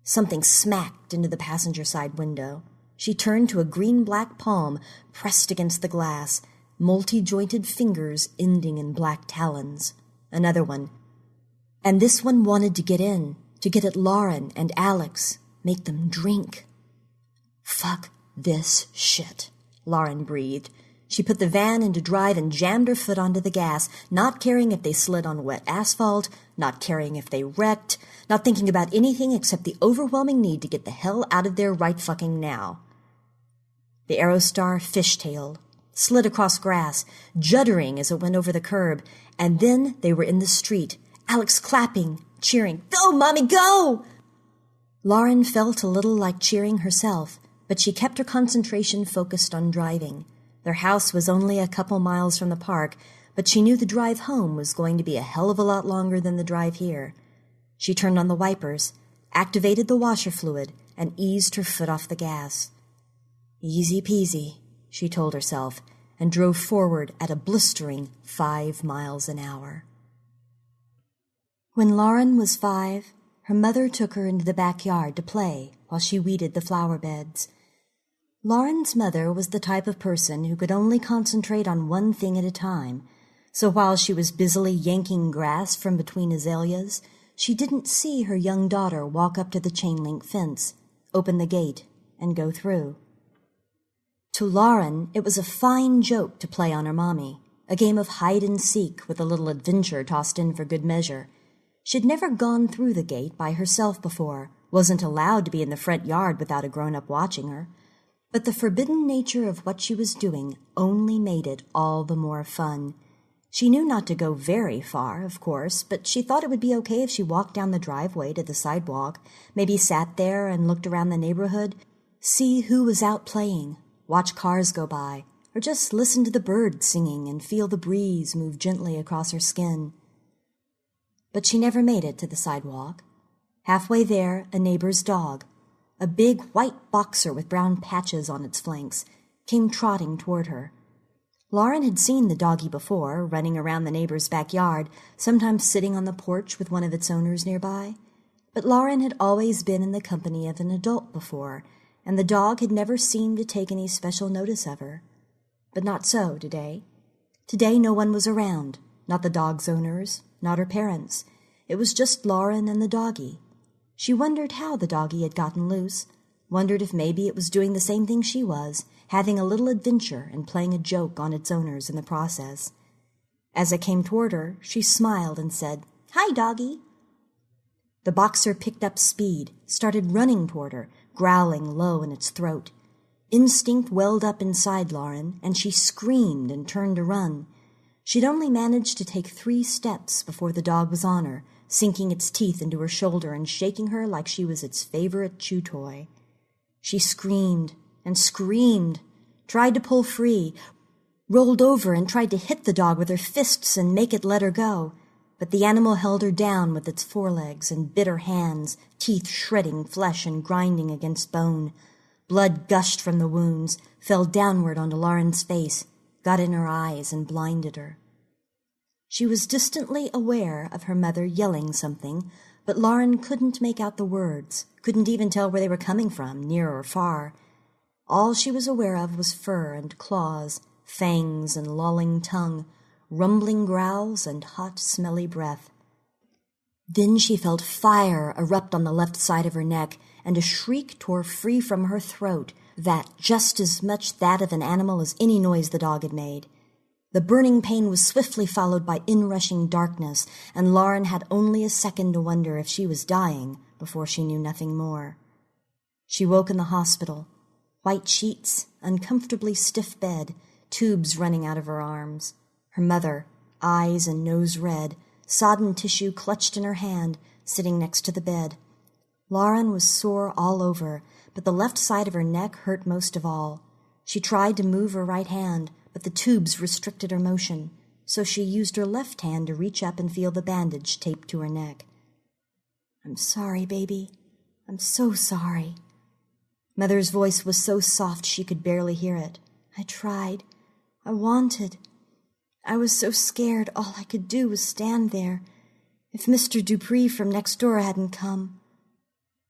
Something smacked into the passenger side window. She turned to a green-black palm pressed against the glass. multi-jointed fingers ending in black talons. Another one. And this one wanted to get in, to get at Lauren and Alex, make them drink. "Fuck this shit," Lauren breathed. She put the van into drive and jammed her foot onto the gas, not caring if they slid on wet asphalt, not caring if they wrecked, not thinking about anything except the overwhelming need to get the hell out of there right fucking now. The Aerostar fishtailed, slid across grass, juddering as it went over the curb, and then they were in the street, Alex clapping, cheering, "Go, Mommy, go!" Lauren felt a little like cheering herself, but she kept her concentration focused on driving. Their house was only a couple miles from the park, but she knew the drive home was going to be a hell of a lot longer than the drive here. She turned on the wipers, activated the washer fluid, and eased her foot off the gas. Easy peasy, she told herself, and drove forward at a blistering 5 miles an hour. When Lauren was 5, her mother took her into the backyard to play while she weeded the flower beds. Lauren's mother was the type of person who could only concentrate on one thing at a time, so while she was busily yanking grass from between azaleas, she didn't see her young daughter walk up to the chain-link fence, open the gate, and go through. To Lauren, it was a fine joke to play on her mommy, a game of hide-and-seek with a little adventure tossed in for good measure. She'd never gone through the gate by herself before, wasn't allowed to be in the front yard without a grown-up watching her, but the forbidden nature of what she was doing only made it all the more fun. She knew not to go very far, of course, but she thought it would be okay if she walked down the driveway to the sidewalk, maybe sat there and looked around the neighborhood, see who was out playing, watch cars go by, or just listen to the birds singing and feel the breeze move gently across her skin. But she never made it to the sidewalk. Halfway there, a neighbor's dog, a big white boxer with brown patches on its flanks, came trotting toward her. Lauren had seen the doggie before, running around the neighbor's backyard, sometimes sitting on the porch with one of its owners nearby. But Lauren had always been in the company of an adult before, and the dog had never seemed to take any special notice of her. But not so today. Today no one was around, not the dog's owners, not her parents. It was just Lauren and the doggie. She wondered how the doggie had gotten loose, wondered if maybe it was doing the same thing she was, having a little adventure and playing a joke on its owners in the process. As it came toward her, she smiled and said, "Hi, doggie." The boxer picked up speed, started running toward her, growling low in its throat. Instinct welled up inside Lauren, and she screamed and turned to run. She'd only managed to take 3 steps before the dog was on her, sinking its teeth into her shoulder and shaking her like she was its favorite chew toy. She screamed and screamed, tried to pull free, rolled over and tried to hit the dog with her fists and make it let her go, but the animal held her down with its forelegs and bit her hands, teeth shredding flesh and grinding against bone. Blood gushed from the wounds, fell downward onto Lauren's face, got in her eyes and blinded her. She was distantly aware of her mother yelling something, but Lauren couldn't make out the words, couldn't even tell where they were coming from, near or far. All she was aware of was fur and claws, fangs and lolling tongue, rumbling growls and hot, smelly breath. Then she felt fire erupt on the left side of her neck, and a shriek tore free from her throat, that just as much that of an animal as any noise the dog had made. The burning pain was swiftly followed by inrushing darkness, and Lauren had only a second to wonder if she was dying before she knew nothing more. She woke in the hospital. White sheets, uncomfortably stiff bed, tubes running out of her arms. Her mother, eyes and nose red, sodden tissue clutched in her hand, sitting next to the bed. Lauren was sore all over, but the left side of her neck hurt most of all. She tried to move her right hand, but the tubes restricted her motion, so she used her left hand to reach up and feel the bandage taped to her neck. "I'm sorry, baby. I'm so sorry." Mother's voice was so soft she could barely hear it. "I tried. I wanted. I was so scared all I could do was stand there. If Mr. Dupree from next door hadn't come."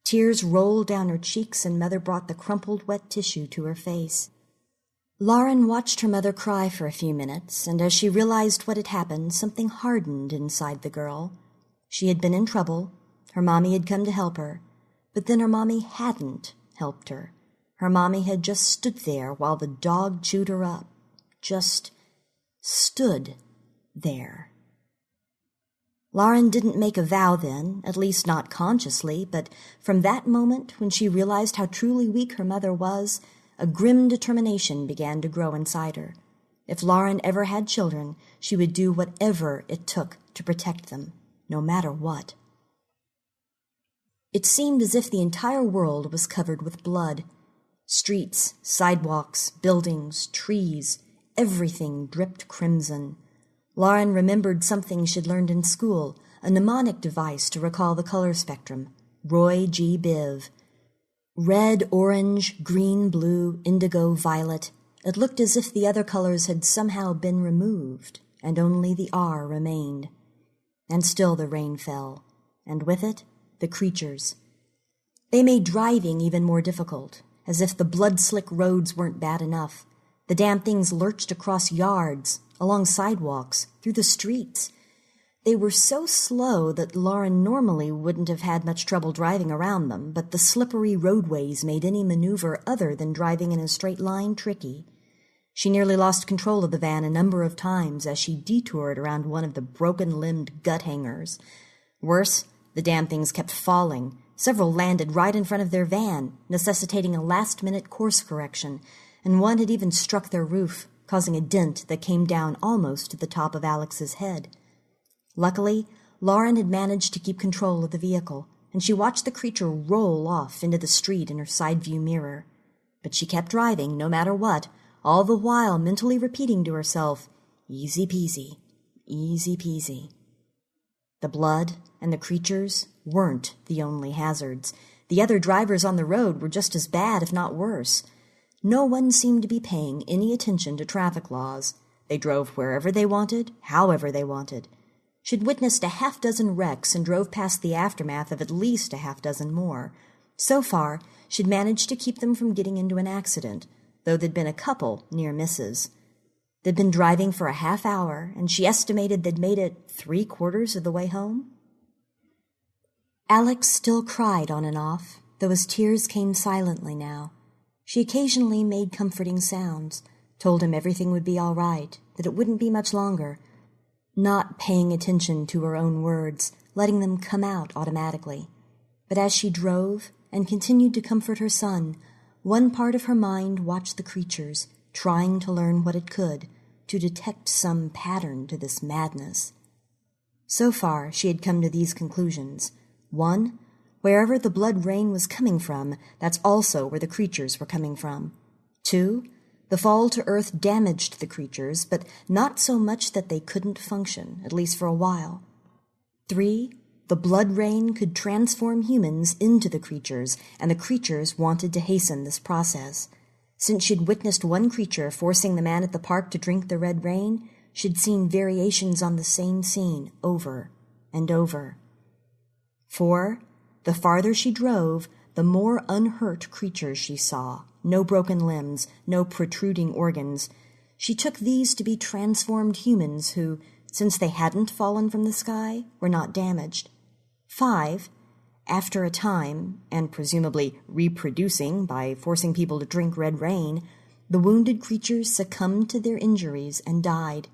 Tears rolled down her cheeks, and Mother brought the crumpled wet tissue to her face. Lauren watched her mother cry for a few minutes, and as she realized what had happened, something hardened inside the girl. She had been in trouble. Her mommy had come to help her. But then her mommy hadn't helped her. Her mommy had just stood there while the dog chewed her up. Just stood there. Lauren didn't make a vow then, at least not consciously, but from that moment, when she realized how truly weak her mother was, a grim determination began to grow inside her. If Lauren ever had children, she would do whatever it took to protect them, no matter what. It seemed as if the entire world was covered with blood. Streets, sidewalks, buildings, trees, everything dripped crimson. Lauren remembered something she'd learned in school, a mnemonic device to recall the color spectrum. Roy G. Biv. Red, orange, green, blue, indigo, violet. It looked as if the other colors had somehow been removed, and only the R remained. And still the rain fell, and with it, the creatures. They made driving even more difficult, as if the blood-slick roads weren't bad enough. The damn things lurched across yards, along sidewalks, through the streets. They were so slow that Lauren normally wouldn't have had much trouble driving around them, but the slippery roadways made any maneuver other than driving in a straight line tricky. She nearly lost control of the van a number of times as she detoured around one of the broken-limbed gut hangers. Worse, the damn things kept falling. Several landed right in front of their van, necessitating a last-minute course correction, and one had even struck their roof, causing a dent that came down almost to the top of Alex's head. Luckily, Lauren had managed to keep control of the vehicle, and she watched the creature roll off into the street in her side view mirror. But she kept driving, no matter what, all the while mentally repeating to herself, "Easy peasy, easy peasy." The blood and the creatures weren't the only hazards. The other drivers on the road were just as bad, if not worse. No one seemed to be paying any attention to traffic laws. They drove wherever they wanted, however they wanted. She'd witnessed a half-dozen wrecks and drove past the aftermath of at least a half-dozen more. So far, she'd managed to keep them from getting into an accident, though there'd been a couple near misses. They'd been driving for a half hour, and she estimated they'd made it 3/4 of the way home. Alex still cried on and off, though his tears came silently now. She occasionally made comforting sounds, told him everything would be all right, that it wouldn't be much longer, not paying attention to her own words, letting them come out automatically. But as she drove and continued to comfort her son, one part of her mind watched the creatures, trying to learn what it could, to detect some pattern to this madness. So far, she had come to these conclusions. 1. Wherever the blood rain was coming from, that's also where the creatures were coming from. 2. The fall to earth damaged the creatures, but not so much that they couldn't function, at least for a while. 3. The blood rain could transform humans into the creatures, and the creatures wanted to hasten this process. Since she'd witnessed one creature forcing the man at the park to drink the red rain, she'd seen variations on the same scene over and over. 4. The farther she drove, the more unhurt creatures she saw. No broken limbs, no protruding organs. She took these to be transformed humans who, since they hadn't fallen from the sky, were not damaged. 5. After a time, and presumably reproducing by forcing people to drink red rain, the wounded creatures succumbed to their injuries and died.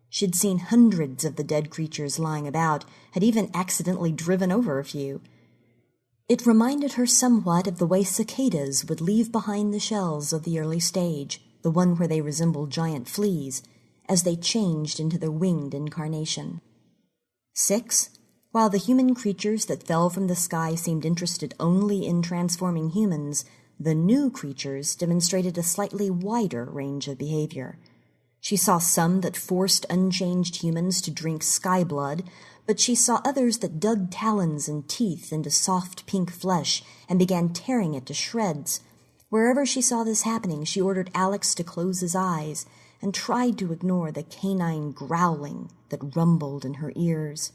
She'd seen hundreds of the dead creatures lying about, had even accidentally driven over a few. It reminded her somewhat of the way cicadas would leave behind the shells of the early stage, the one where they resembled giant fleas, as they changed into their winged incarnation. 6. While the human creatures that fell from the sky seemed interested only in transforming humans, the new creatures demonstrated a slightly wider range of behavior. She saw some that forced unchanged humans to drink sky blood, but she saw others that dug talons and teeth into soft pink flesh and began tearing it to shreds. Wherever she saw this happening, she ordered Alex to close his eyes and tried to ignore the canine growling that rumbled in her ears.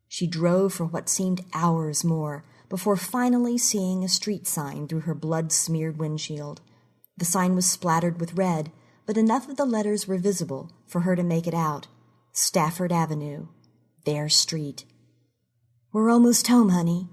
She drove for what seemed hours more before finally seeing a street sign through her blood-smeared windshield. The sign was splattered with red, but enough of the letters were visible for her to make it out. Stafford Avenue. Their street. "We're almost home, honey."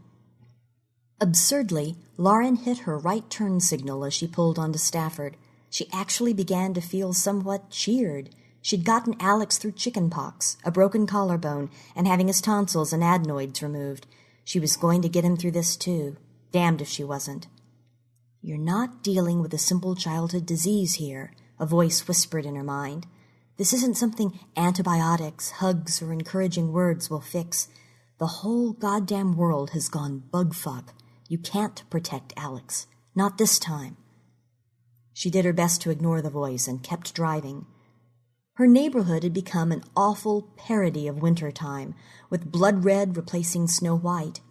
Absurdly, Lauren hit her right turn signal as she pulled onto Stafford. She actually began to feel somewhat cheered. She'd gotten Alex through chicken pox, a broken collarbone, and having his tonsils and adenoids removed. She was going to get him through this, too. Damned if she wasn't. "You're not dealing with a simple childhood disease here," a voice whispered in her mind. "This isn't something antibiotics, hugs, or encouraging words will fix. The whole goddamn world has gone bugfuck. You can't protect Alex. Not this time." She did her best to ignore the voice and kept driving. Her neighborhood had become an awful parody of wintertime, with blood red replacing snow white.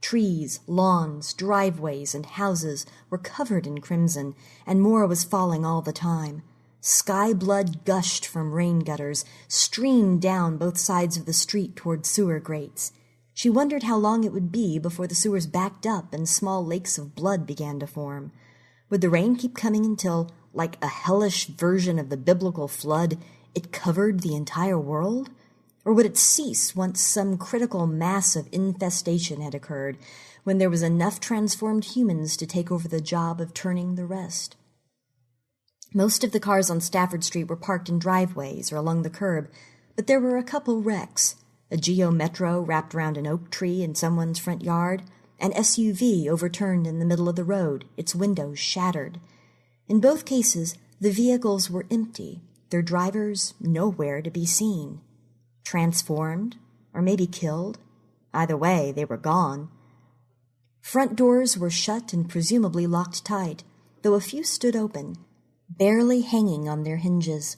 Trees, lawns, driveways, and houses were covered in crimson, and more was falling all the time. Sky blood gushed from rain gutters, streamed down both sides of the street toward sewer grates. She wondered how long it would be before the sewers backed up and small lakes of blood began to form. Would the rain keep coming until, like a hellish version of the biblical flood, it covered the entire world? Or would it cease once some critical mass of infestation had occurred, when there was enough transformed humans to take over the job of turning the rest? Most of the cars on Stafford Street were parked in driveways or along the curb, but there were a couple wrecks: a Geo Metro wrapped around an oak tree in someone's front yard, an SUV overturned in the middle of the road, its windows shattered. In both cases, the vehicles were empty, their drivers nowhere to be seen. Transformed, or maybe killed. Either way, they were gone. Front doors were shut and presumably locked tight, though a few stood open, barely hanging on their hinges.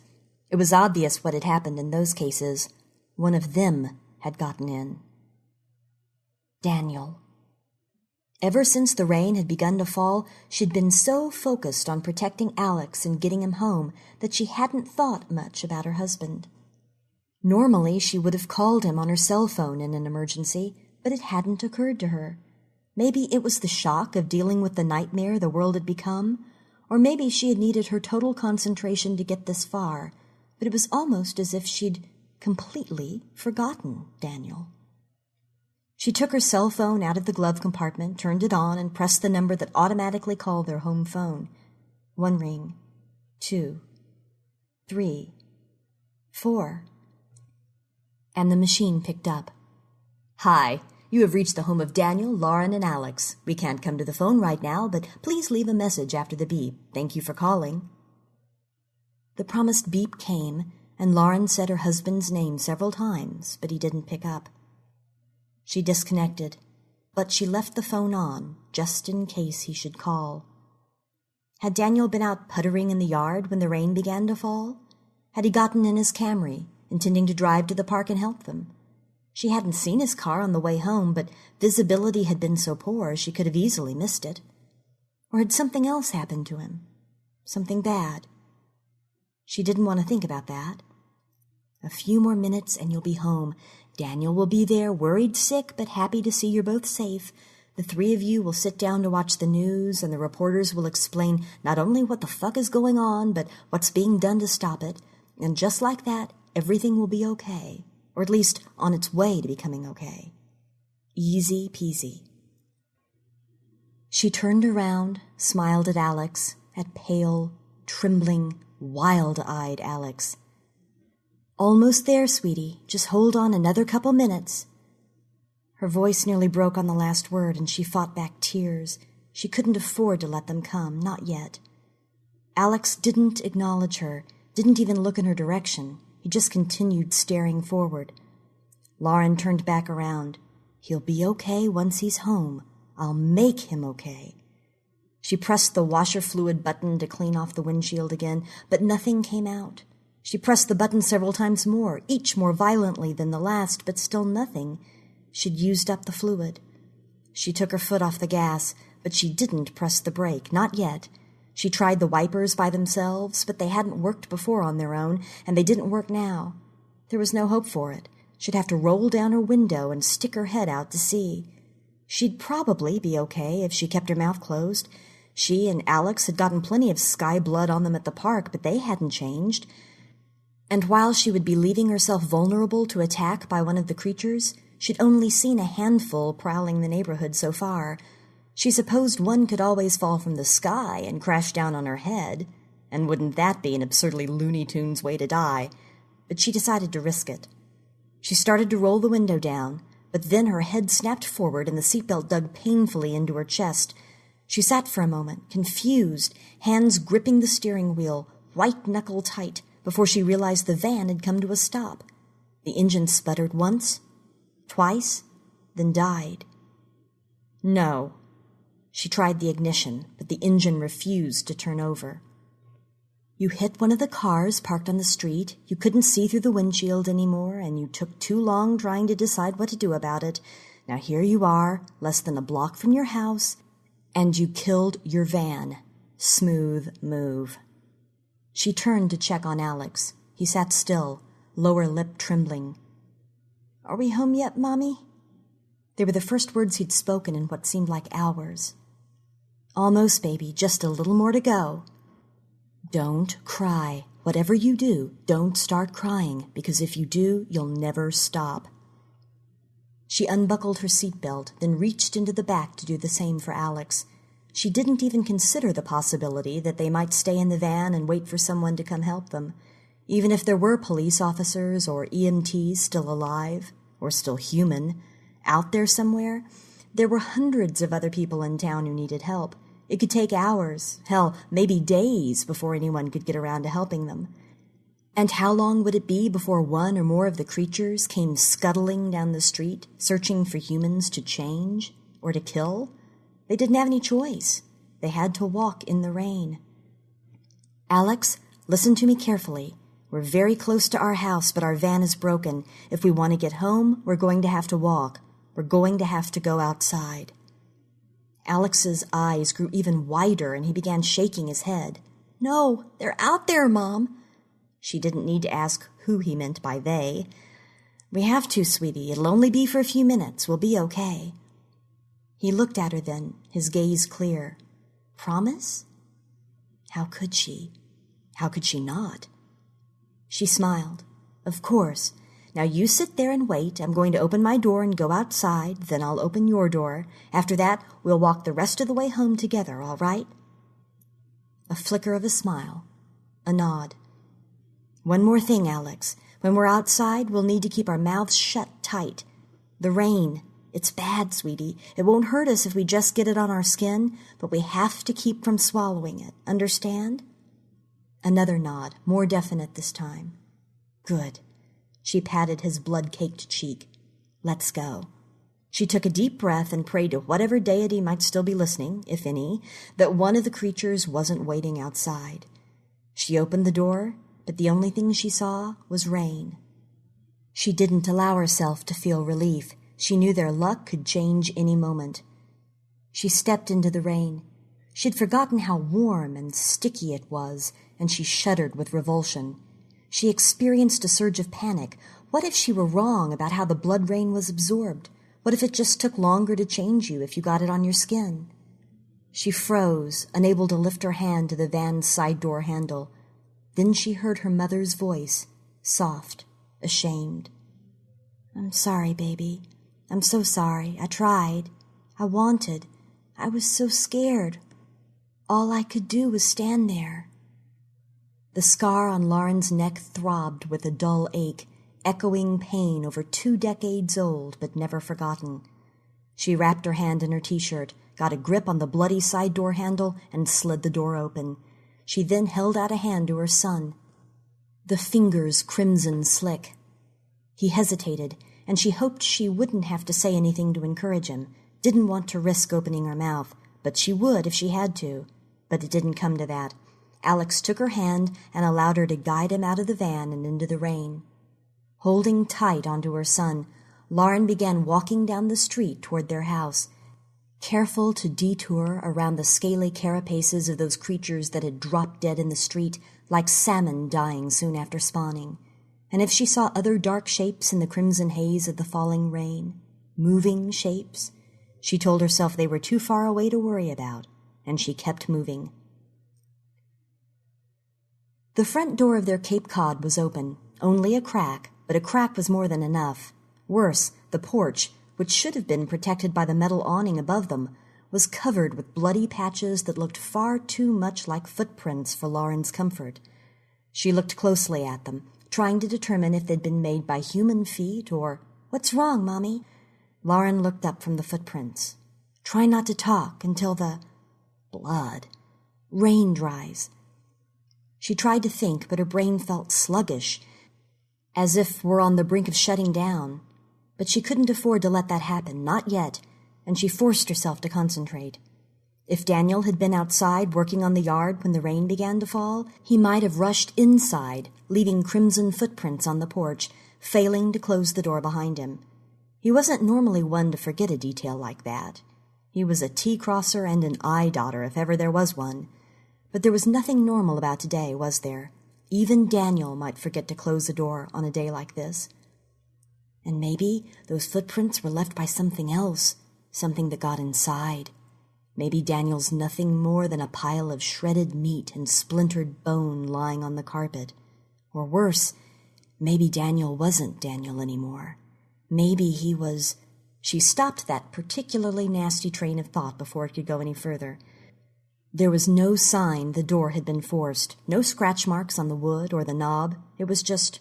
It was obvious what had happened in those cases. One of them had gotten in. Daniel. Ever since the rain had begun to fall, she'd been so focused on protecting Alex and getting him home that she hadn't thought much about her husband. Normally, she would have called him on her cell phone in an emergency, but it hadn't occurred to her. Maybe it was the shock of dealing with the nightmare the world had become, or maybe she had needed her total concentration to get this far, but it was almost as if she'd completely forgotten Daniel. She took her cell phone out of the glove compartment, turned it on, and pressed the number that automatically called their home phone. 1 ring, 2, 3, 4. And the machine picked up. "Hi, you have reached the home of Daniel, Lauren, and Alex. We can't come to the phone right now, but please leave a message after the beep. Thank you for calling." The promised beep came, and Lauren said her husband's name several times, but he didn't pick up. She disconnected, but she left the phone on, just in case he should call. Had Daniel been out puttering in the yard when the rain began to fall? Had he gotten in his Camry, intending to drive to the park and help them? She hadn't seen his car on the way home, but visibility had been so poor she could have easily missed it. Or had something else happened to him? Something bad? She didn't want to think about that. "A few more minutes and you'll be home. Daniel will be there, worried sick, but happy to see you're both safe. The 3 of you will sit down to watch the news, and the reporters will explain not only what the fuck is going on, but what's being done to stop it. And just like that, everything will be okay, or at least on its way to becoming okay. Easy peasy." She turned around, smiled at Alex, at pale, trembling, wild-eyed Alex. "Almost there, sweetie. Just hold on another couple minutes." Her voice nearly broke on the last word, and she fought back tears. She couldn't afford to let them come, not yet. Alex didn't acknowledge her, didn't even look in her direction. He just continued staring forward. Lauren turned back around. "He'll be okay once he's home. I'll make him okay." She pressed the washer fluid button to clean off the windshield again, but nothing came out. She pressed the button several times more, each more violently than the last, but still nothing. She'd used up the fluid. She took her foot off the gas, but she didn't press the brake, not yet. She tried the wipers by themselves, but they hadn't worked before on their own, and they didn't work now. There was no hope for it. She'd have to roll down her window and stick her head out to see. She'd probably be okay if she kept her mouth closed. She and Alex had gotten plenty of sky blood on them at the park, but they hadn't changed. And while she would be leaving herself vulnerable to attack by one of the creatures, she'd only seen a handful prowling the neighborhood so far. She supposed one could always fall from the sky and crash down on her head, and wouldn't that be an absurdly Looney Tunes way to die? But she decided to risk it. She started to roll the window down, but then her head snapped forward and the seatbelt dug painfully into her chest. She sat for a moment, confused, hands gripping the steering wheel, white-knuckle tight, before she realized the van had come to a stop. The engine sputtered once, twice, then died. No. She tried the ignition, but the engine refused to turn over. You hit one of the cars parked on the street, you couldn't see through the windshield anymore, and you took too long trying to decide what to do about it. Now here you are, less than a block from your house, and you killed your van. Smooth move. She turned to check on Alex. He sat still, lower lip trembling. "Are we home yet, Mommy?" They were the first words he'd spoken in what seemed like hours. "Almost, baby. Just a little more to go." "Don't cry. Whatever you do, don't start crying, because if you do, you'll never stop." She unbuckled her seatbelt, then reached into the back to do the same for Alex. She didn't even consider the possibility that they might stay in the van and wait for someone to come help them. Even if there were police officers or EMTs still alive, or still human, out there somewhere, there were hundreds of other people in town who needed help. It could take hours, hell, maybe days before anyone could get around to helping them. And how long would it be before one or more of the creatures came scuttling down the street, searching for humans to change or to kill? They didn't have any choice. They had to walk in the rain. "Alex, listen to me carefully. We're very close to our house, but our van is broken. If we want to get home, we're going to have to walk. We're going to have to go outside." Alex's eyes grew even wider, and he began shaking his head. "No, they're out there, Mom." She didn't need to ask who he meant by they. "We have to, sweetie. It'll only be for a few minutes. We'll be okay." He looked at her then, his gaze clear. Promise? How could she? How could she not? She smiled. "Of course. Now you sit there and wait. I'm going to open my door and go outside. Then I'll open your door. After that, we'll walk the rest of the way home together, all right?" A flicker of a smile. A nod. "One more thing, Alex. When we're outside, we'll need to keep our mouths shut tight. The rain. It's bad, sweetie. It won't hurt us if we just get it on our skin, but we have to keep from swallowing it. Understand?" Another nod, more definite this time. "Good." She patted his blood-caked cheek. "Let's go." She took a deep breath and prayed to whatever deity might still be listening, if any, that one of the creatures wasn't waiting outside. She opened the door, but the only thing she saw was rain. She didn't allow herself to feel relief. She knew their luck could change any moment. She stepped into the rain. She'd forgotten how warm and sticky it was, and she shuddered with revulsion. She experienced a surge of panic. What if she were wrong about how the blood rain was absorbed? What if it just took longer to change you if you got it on your skin? She froze, unable to lift her hand to the van's side door handle. Then she heard her mother's voice, soft, ashamed. "I'm sorry, baby. I'm so sorry. I tried. I wanted. I was so scared. All I could do was stand there." The scar on Lauren's neck throbbed with a dull ache, echoing pain over 2 decades old but never forgotten. She wrapped her hand in her t-shirt, got a grip on the bloody side door handle, and slid the door open. She then held out a hand to her son. The fingers crimson slick. He hesitated, and she hoped she wouldn't have to say anything to encourage him. Didn't want to risk opening her mouth, but she would if she had to. But it didn't come to that. Alex took her hand and allowed her to guide him out of the van and into the rain. Holding tight onto her son, Lauren began walking down the street toward their house, careful to detour around the scaly carapaces of those creatures that had dropped dead in the street like salmon dying soon after spawning. And if she saw other dark shapes in the crimson haze of the falling rain, moving shapes, she told herself they were too far away to worry about, and she kept moving. The front door of their Cape Cod was open, only a crack, but a crack was more than enough. Worse, the porch, which should have been protected by the metal awning above them, was covered with bloody patches that looked far too much like footprints for Lauren's comfort. She looked closely at them, trying to determine if they'd been made by human feet or, "What's wrong, Mommy?" Lauren looked up from the footprints. "Try not to talk until the blood rain dries." She tried to think, but her brain felt sluggish, as if we're on the brink of shutting down. But she couldn't afford to let that happen, not yet, and she forced herself to concentrate. If Daniel had been outside working on the yard when the rain began to fall, he might have rushed inside, leaving crimson footprints on the porch, failing to close the door behind him. He wasn't normally one to forget a detail like that. He was a T-crosser and an I-dotter if ever there was one. But there was nothing normal about today, was there? Even Daniel might forget to close the door on a day like this. And maybe those footprints were left by something else, something that got inside. Maybe Daniel's nothing more than a pile of shredded meat and splintered bone lying on the carpet. Or worse, maybe Daniel wasn't Daniel anymore. Maybe he was... She stopped that particularly nasty train of thought before it could go any further. There was no sign the door had been forced, no scratch marks on the wood or the knob. It was just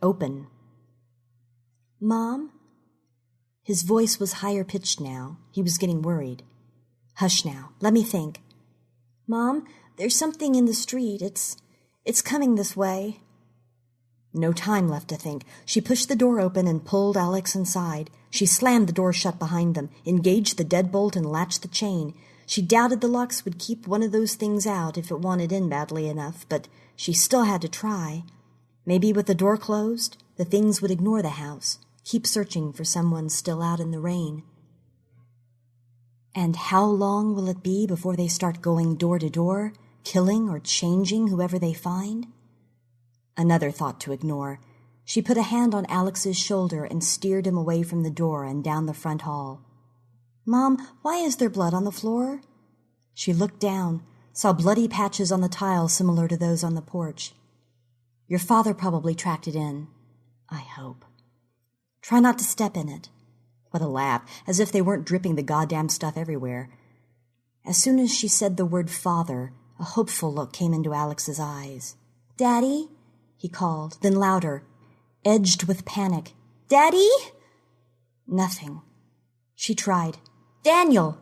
open. "Mom?" His voice was higher-pitched now. He was getting worried. "Hush now. Let me think." "Mom, there's something in the street. It's coming this way." No time left to think. She pushed the door open and pulled Alex inside. She slammed the door shut behind them, engaged the deadbolt and latched the chain. She doubted the locks would keep one of those things out if it wanted in badly enough, but she still had to try. Maybe with the door closed, the things would ignore the house, keep searching for someone still out in the rain. And how long will it be before they start going door to door, killing or changing whoever they find? Another thought to ignore. She put a hand on Alex's shoulder and steered him away from the door and down the front hall. "Mom, why is there blood on the floor?" She looked down, saw bloody patches on the tile similar to those on the porch. "Your father probably tracked it in. I hope. Try not to step in it." What a laugh, as if they weren't dripping the goddamn stuff everywhere. As soon as she said the word father, a hopeful look came into Alex's eyes. "Daddy?" he called, then louder, edged with panic. "Daddy?" Nothing. She tried. "Daniel!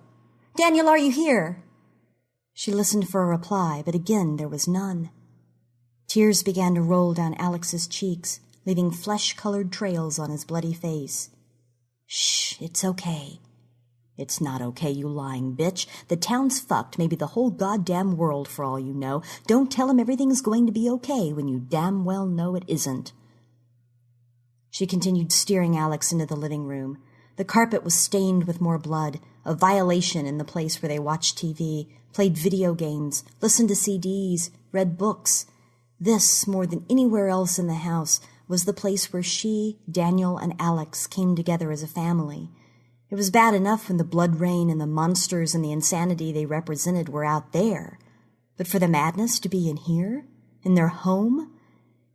Daniel, are you here?" She listened for a reply, but again there was none. Tears began to roll down Alex's cheeks, leaving flesh-colored trails on his bloody face. "Shh, it's okay." "It's not okay, you lying bitch. The town's fucked, maybe the whole goddamn world for all you know. Don't tell him everything's going to be okay when you damn well know it isn't." She continued steering Alex into the living room. The carpet was stained with more blood, a violation in the place where they watched TV, played video games, listened to CDs, read books. This, more than anywhere else in the house, was the place where she, Daniel, and Alex came together as a family. It was bad enough when the blood rain and the monsters and the insanity they represented were out there. But for the madness to be in here, in their home,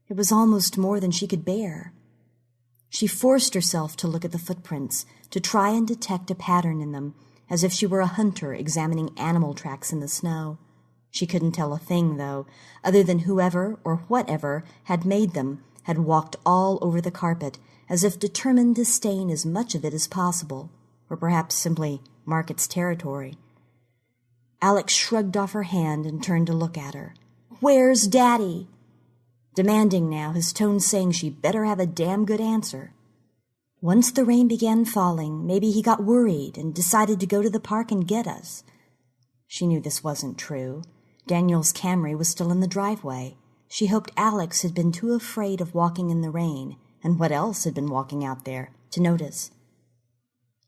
it was almost more than she could bear. She forced herself to look at the footprints, to try and detect a pattern in them, as if she were a hunter examining animal tracks in the snow. She couldn't tell a thing, though, other than whoever or whatever had made them had walked all over the carpet, as if determined to stain as much of it as possible, or perhaps simply mark its territory. Alex shrugged off her hand and turned to look at her. "Where's Daddy?" Demanding now, his tone saying she better have a damn good answer. Once the rain began falling, maybe he got worried and decided to go to the park and get us. She knew this wasn't true. Daniel's Camry was still in the driveway. She hoped Alex had been too afraid of walking in the rain, and what else had been walking out there, to notice.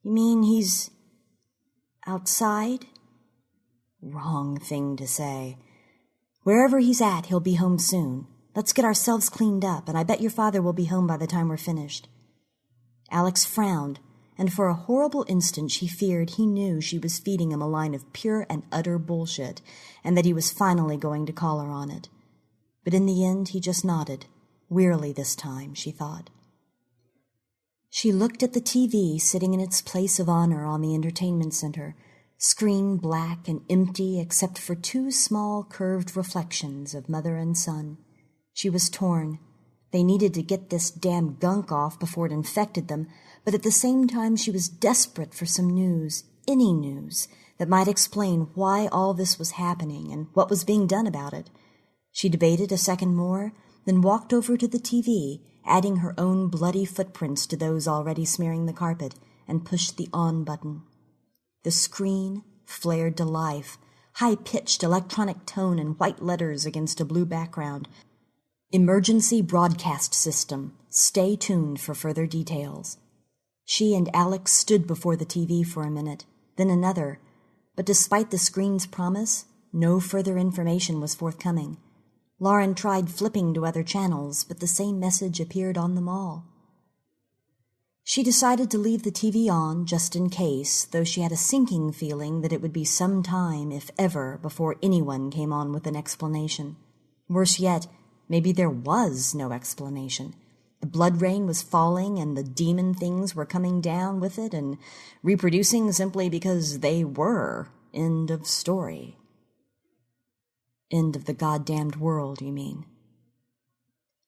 "You mean he's outside?" Wrong thing to say. "Wherever he's at, he'll be home soon. Let's get ourselves cleaned up, and I bet your father will be home by the time we're finished." Alex frowned, and for a horrible instant she feared he knew she was feeding him a line of pure and utter bullshit, and that he was finally going to call her on it. But in the end he just nodded, wearily this time, she thought. She looked at the TV sitting in its place of honor on the entertainment center, screen black and empty except for two small curved reflections of mother and son. She was torn. They needed to get this damn gunk off before it infected them, but at the same time she was desperate for some news, any news, that might explain why all this was happening and what was being done about it. She debated a second more, then walked over to the TV, adding her own bloody footprints to those already smearing the carpet, and pushed the on button. The screen flared to life, high-pitched electronic tone and white letters against a blue background. Emergency broadcast system. Stay tuned for further details. She and Alex stood before the TV for a minute, then another, but despite the screen's promise, no further information was forthcoming. Lauren tried flipping to other channels, but the same message appeared on them all. She decided to leave the TV on just in case, though she had a sinking feeling that it would be some time, if ever, before anyone came on with an explanation. Worse yet, maybe there was no explanation. The blood rain was falling and the demon things were coming down with it and reproducing simply because they were. End of story. End of the goddamned world, you mean?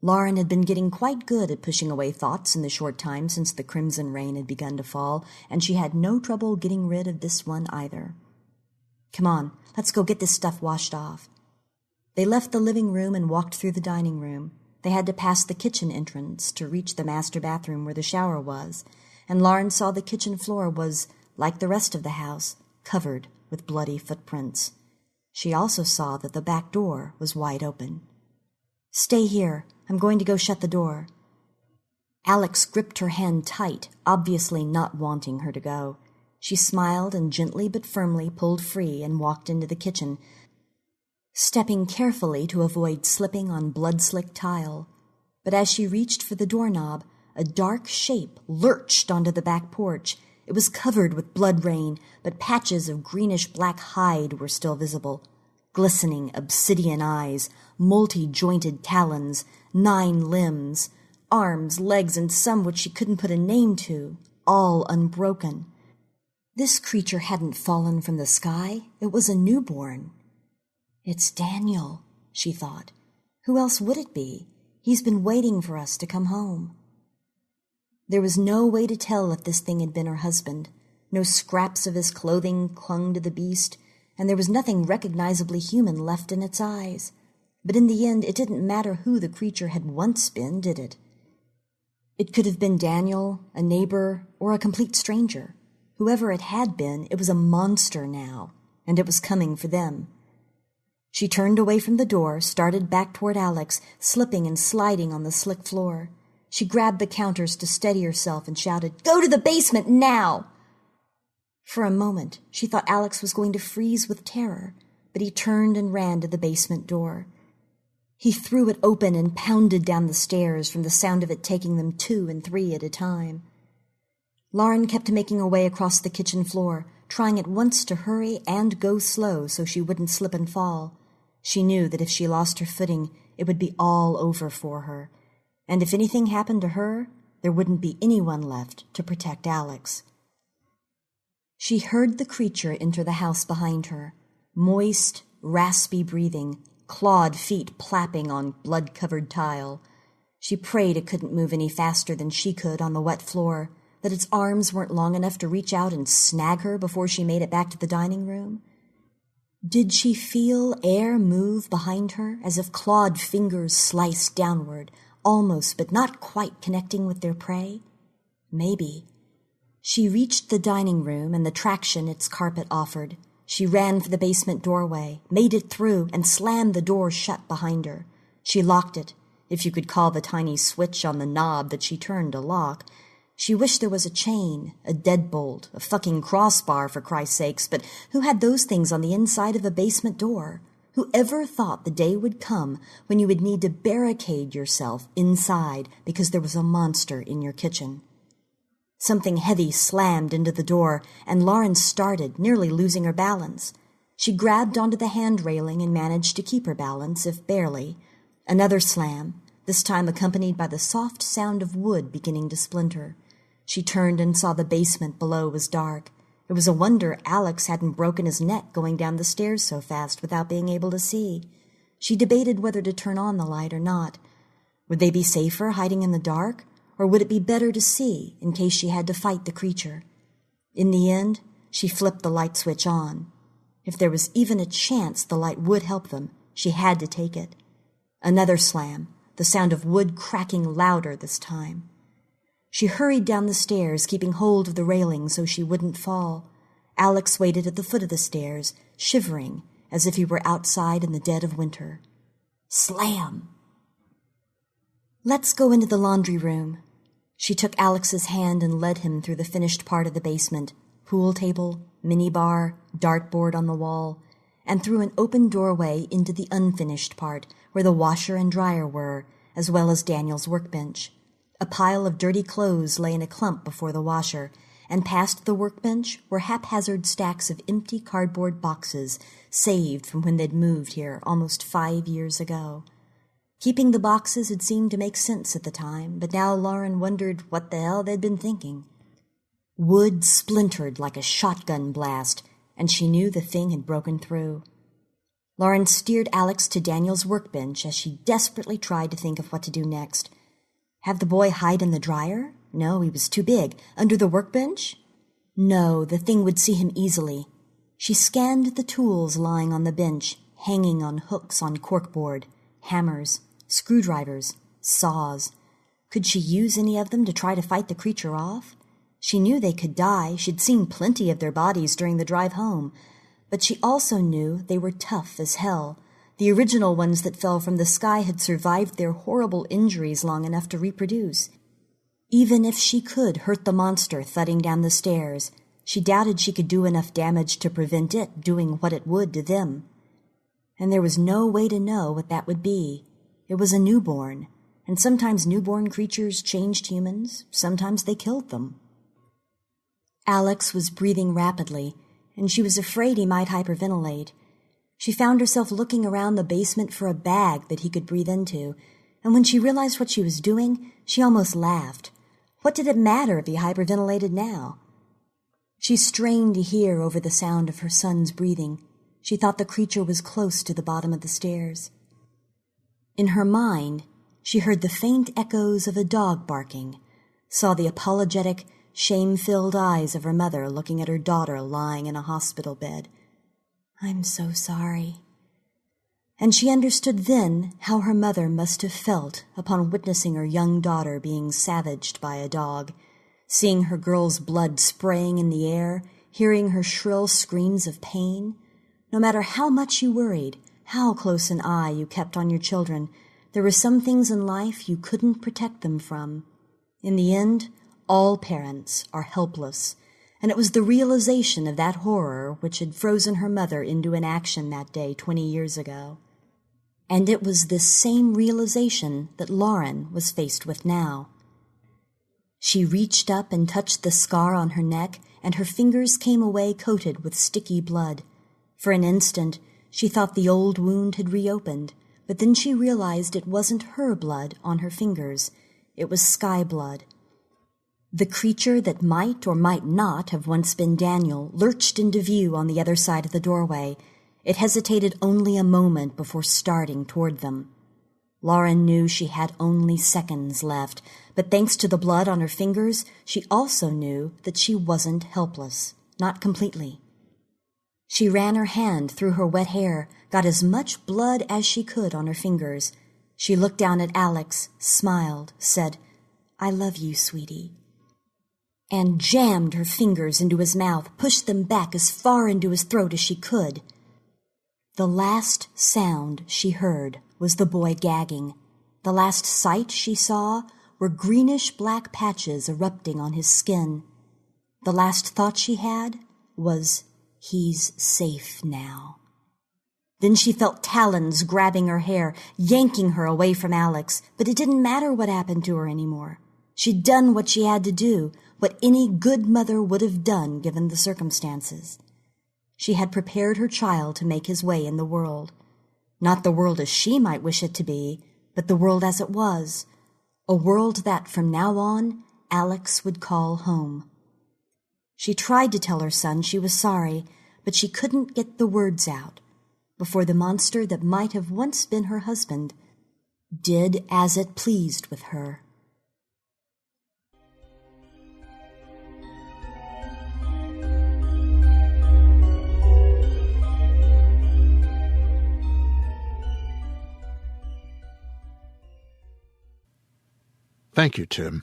Lauren had been getting quite good at pushing away thoughts in the short time since the crimson rain had begun to fall, and she had no trouble getting rid of this one either. Come on, let's go get this stuff washed off. They left the living room and walked through the dining room. They had to pass the kitchen entrance to reach the master bathroom where the shower was, and Lauren saw the kitchen floor was, like the rest of the house, covered with bloody footprints. She also saw that the back door was wide open. Stay here. I'm going to go shut the door. Alex gripped her hand tight, obviously not wanting her to go. She smiled and gently but firmly pulled free and walked into the kitchen, stepping carefully to avoid slipping on blood-slick tile. But as she reached for the doorknob, a dark shape lurched onto the back porch. It was covered with blood rain, but patches of greenish-black hide were still visible. Glistening obsidian eyes, multi-jointed talons, 9 limbs, arms, legs, and some which she couldn't put a name to, all unbroken. This creature hadn't fallen from the sky. It was a newborn. It's Daniel, she thought. Who else would it be? He's been waiting for us to come home. There was no way to tell if this thing had been her husband. No scraps of his clothing clung to the beast, and there was nothing recognizably human left in its eyes. But in the end, it didn't matter who the creature had once been, did it? It could have been Daniel, a neighbor, or a complete stranger. Whoever it had been, it was a monster now, and it was coming for them. She turned away from the door, started back toward Alex, slipping and sliding on the slick floor. She grabbed the counters to steady herself and shouted, "Go to the basement now!" For a moment, she thought Alex was going to freeze with terror, but he turned and ran to the basement door. He threw it open and pounded down the stairs from the sound of it taking them 2 and 3 at a time. Lauren kept making her way across the kitchen floor, trying at once to hurry and go slow so she wouldn't slip and fall. She knew that if she lost her footing, it would be all over for her. And if anything happened to her, there wouldn't be anyone left to protect Alex. She heard the creature enter the house behind her, moist, raspy breathing, clawed feet plapping on blood-covered tile. She prayed it couldn't move any faster than she could on the wet floor, that its arms weren't long enough to reach out and snag her before she made it back to the dining room. Did she feel air move behind her, as if clawed fingers sliced downward, almost but not quite connecting with their prey? Maybe. She reached the dining room and the traction its carpet offered. She ran for the basement doorway, made it through, and slammed the door shut behind her. She locked it, if you could call the tiny switch on the knob that she turned a lock. She wished there was a chain, a deadbolt, a fucking crossbar, for Christ's sakes, but who had those things on the inside of a basement door? Who ever thought the day would come when you would need to barricade yourself inside because there was a monster in your kitchen? Something heavy slammed into the door, and Lauren started, nearly losing her balance. She grabbed onto the hand railing and managed to keep her balance, if barely. Another slam, this time accompanied by the soft sound of wood beginning to splinter. She turned and saw the basement below was dark. It was a wonder Alex hadn't broken his neck going down the stairs so fast without being able to see. She debated whether to turn on the light or not. Would they be safer hiding in the dark, or would it be better to see in case she had to fight the creature? In the end, she flipped the light switch on. If there was even a chance the light would help them, she had to take it. Another slam, the sound of wood cracking louder this time. She hurried down the stairs, keeping hold of the railing so she wouldn't fall. Alex waited at the foot of the stairs, shivering as if he were outside in the dead of winter. Slam! "Let's go into the laundry room." She took Alex's hand and led him through the finished part of the basement, pool table, minibar, dartboard on the wall, and through an open doorway into the unfinished part where the washer and dryer were, as well as Daniel's workbench. A pile of dirty clothes lay in a clump before the washer, and past the workbench were haphazard stacks of empty cardboard boxes saved from when they'd moved here almost 5 years ago. Keeping the boxes had seemed to make sense at the time, but now Lauren wondered what the hell they'd been thinking. Wood splintered like a shotgun blast, and she knew the thing had broken through. Lauren steered Alex to Daniel's workbench as she desperately tried to think of what to do next. Have the boy hide in the dryer? No, he was too big. Under the workbench? No, the thing would see him easily. She scanned the tools lying on the bench, hanging on hooks on corkboard, hammers, screwdrivers, saws. Could she use any of them to try to fight the creature off? She knew they could die. She'd seen plenty of their bodies during the drive home. But she also knew they were tough as hell. The original ones that fell from the sky had survived their horrible injuries long enough to reproduce. Even if she could hurt the monster thudding down the stairs, she doubted she could do enough damage to prevent it doing what it would to them. And there was no way to know what that would be. It was a newborn, and sometimes newborn creatures changed humans, sometimes they killed them. Alex was breathing rapidly, and she was afraid he might hyperventilate. She found herself looking around the basement for a bag that he could breathe into, and when she realized what she was doing, she almost laughed. What did it matter if he hyperventilated now? She strained to hear over the sound of her son's breathing. She thought the creature was close to the bottom of the stairs. In her mind, she heard the faint echoes of a dog barking, saw the apologetic, shame-filled eyes of her mother looking at her daughter lying in a hospital bed. "I'm so sorry." And she understood then how her mother must have felt upon witnessing her young daughter being savaged by a dog, seeing her girl's blood spraying in the air, hearing her shrill screams of pain. No matter how much you worried, how close an eye you kept on your children, there were some things in life you couldn't protect them from. In the end, all parents are helpless, and it was the realization of that horror which had frozen her mother into inaction that day 20 years ago. And it was this same realization that Lauren was faced with now. She reached up and touched the scar on her neck, and her fingers came away coated with sticky blood. For an instant, she thought the old wound had reopened, but then she realized it wasn't her blood on her fingers. It was sky blood. The creature that might or might not have once been Daniel lurched into view on the other side of the doorway. It hesitated only a moment before starting toward them. Lauren knew she had only seconds left, but thanks to the blood on her fingers, she also knew that she wasn't helpless, not completely. She ran her hand through her wet hair, got as much blood as she could on her fingers. She looked down at Alex, smiled, said, "I love you, sweetie," and jammed her fingers into his mouth, pushed them back as far into his throat as she could. The last sound she heard was the boy gagging. The last sight she saw were greenish-black patches erupting on his skin. The last thought she had was, "He's safe now." Then she felt talons grabbing her hair, yanking her away from Alex, but it didn't matter what happened to her anymore. She'd done what she had to do. what any good mother would have done given the circumstances. She had prepared her child to make his way in the world. Not the world as she might wish it to be, but the world as it was. A world that, from now on, Alex would call home. She tried to tell her son she was sorry, but she couldn't get the words out before the monster that might have once been her husband did as it pleased with her. Thank you, Tim.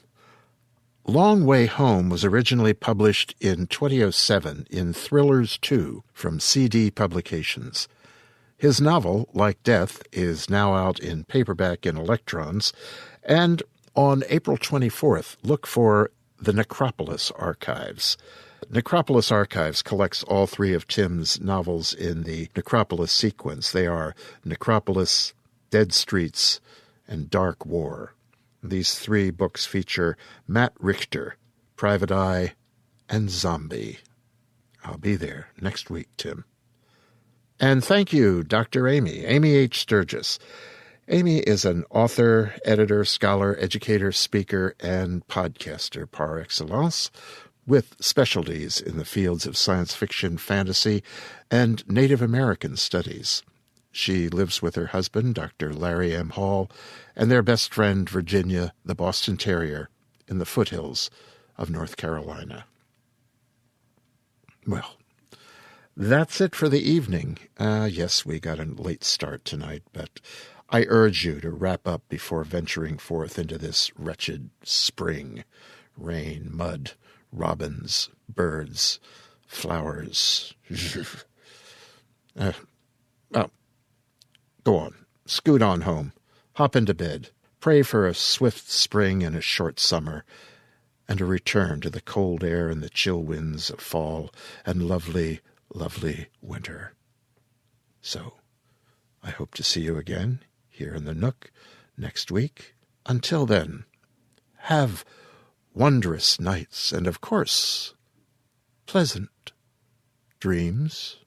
Long Way Home was originally published in 2007 in Thrillers 2 from CD Publications. His novel, Like Death, is now out in paperback in electrons, and on April 24th, look for the Necropolis Archives. Necropolis Archives collects all three of Tim's novels in the Necropolis sequence. They are Necropolis, Dead Streets, and Dark War. These three books feature Matt Richter, Private Eye, and Zombie. I'll be there next week, Tim. And thank you, Dr. Amy H. Sturgis. Amy is an author, editor, scholar, educator, speaker, and podcaster par excellence, with specialties in the fields of science fiction, fantasy, and Native American studies. She lives with her husband, Dr. Larry M. Hall, and their best friend, Virginia, the Boston Terrier, in the foothills of North Carolina. Well, that's it for the evening. Yes, we got a late start tonight, but I urge you to wrap up before venturing forth into this wretched spring. Rain, mud, robins, birds, flowers. Go on, scoot on home, hop into bed, pray for a swift spring and a short summer, and a return to the cold air and the chill winds of fall and lovely, lovely winter. So, I hope to see you again here in the Nook next week. Until then, have wondrous nights and, of course, pleasant dreams.